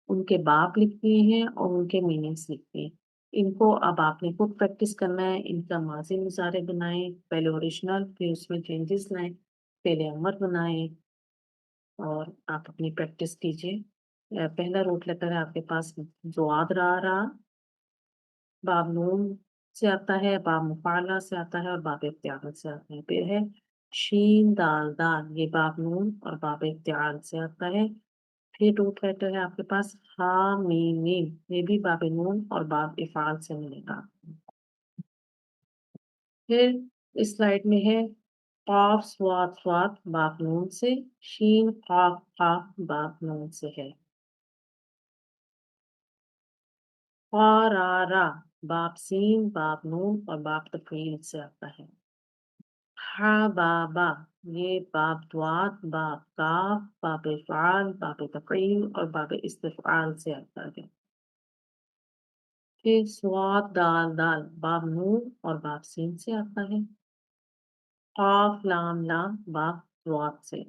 ان کے باب لکھے ہیں اور ان کے میننگس لکھے ہیں۔ ان کو اب آپ نے خود پریکٹس کرنا ہے، ان کا ماضی مضارع بنائیں، پہلے اوریجنل، پھر اس میں چینجز لائیں، پہلے امر بنائیں اور آپ اپنی پریکٹس کیجیے۔ پہلا روٹ لیٹر ہے آپ کے پاس زواد را، باب نون سے آتا ہے، باب مفعلہ سے آتا ہے اور باب افتعال سے آتا ہے۔ پھر ہے شین دال دال، یہ باب نون اور باب افتعال سے آتا ہے۔ پھر روٹ لیٹر ہے آپ کے پاس ہا میم میم، یہ بھی باب نون اور باب افعال سے ملے گا۔ پھر اس سلائیڈ میں ہے قاف صاد صاد باب نون سے، شین قاف قاف باب نون سے ہے۔ قا را را، باب سین باب نون اور باب تفعیل سے آتا ہے۔ ہا با با، یہ باب دوات، باب کاف، باب افعال، باب تفعیل اور باب استفعال سے آتا ہے۔ پھر صاد دال دال، باب نون اور باب سین سے آتا ہے۔ قاف لام لام، باب دوات سے۔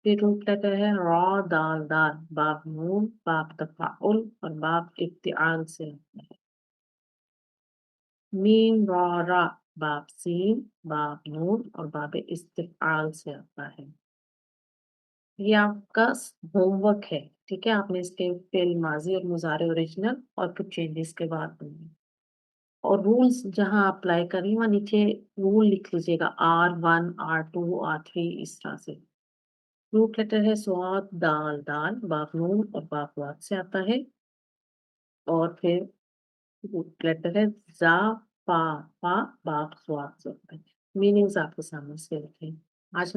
پھر روٹ لیٹر ہے را دال دال، باب نون، باب تفعل اور باب افتعال سے آتا ہے۔ میم را را، باب سین، باب نون اور باب استفعال سے آتا ہے۔ یہ آپ کا ہوم ورک ہے، ٹھیک ہے؟ آپ نے اس کے فعل ماضی اور مضارع اوریجنل اور پھر چینجز کے بعد بننے، اور رولز جہاں اپلائی کر رہی ہیں وہاں نیچے رول لکھ لیجیے گا، R1، R2، R3، اس طرح سے۔ روٹ لیٹر ہے صاد دال دال، باب نون اور باب وات سے آتا ہے، اور پھر روٹ لیٹر ہے زا فا فا، باب سواد سے ہوتا ہے۔ میننگز آپ کے سامنے سے لکھیں۔ آج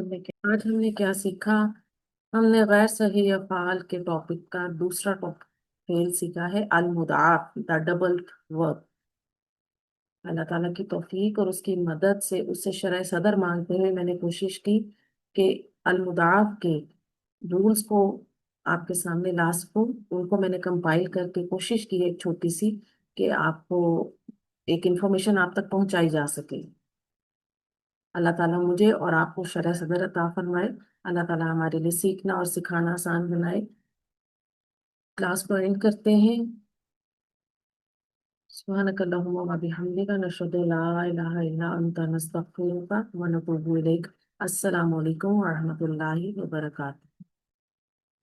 ہم نے کیا سیکھا؟ ہم نے غیر صحیح افعال کے ٹاپک کا دوسرا ٹاپک فعل سیکھا ہے المضاعف، دا ڈبل ورب۔ اللہ تعالیٰ کی توفیق اور اس کی مدد سے اس سے شرح صدر مانگتے ہوئے میں نے کوشش کی کہ المضاعف کے رولز کو آپ کے سامنے لاسٹ کو ان کو میں نے کمپائل کر کے کوشش کی ہے ایک چھوٹی سی کہ آپ کو ایک انفارمیشن آپ تک پہنچائی جا سکے۔ اللہ تعالیٰ مجھے اور آپ کو شرح صدر عطا فرمائے۔ اللہ تعالیٰ ہمارے لیے سیکھنا اور سکھانا آسان بنائے۔ کلاس کو اینڈ کرتے ہیں۔ سبحانک اللہم و بحمدک نشہد ان لا الہ الا انت نستغفرک و نتوب الیک۔ السلام علیکم ورحمۃ اللہ وبرکاتہ۔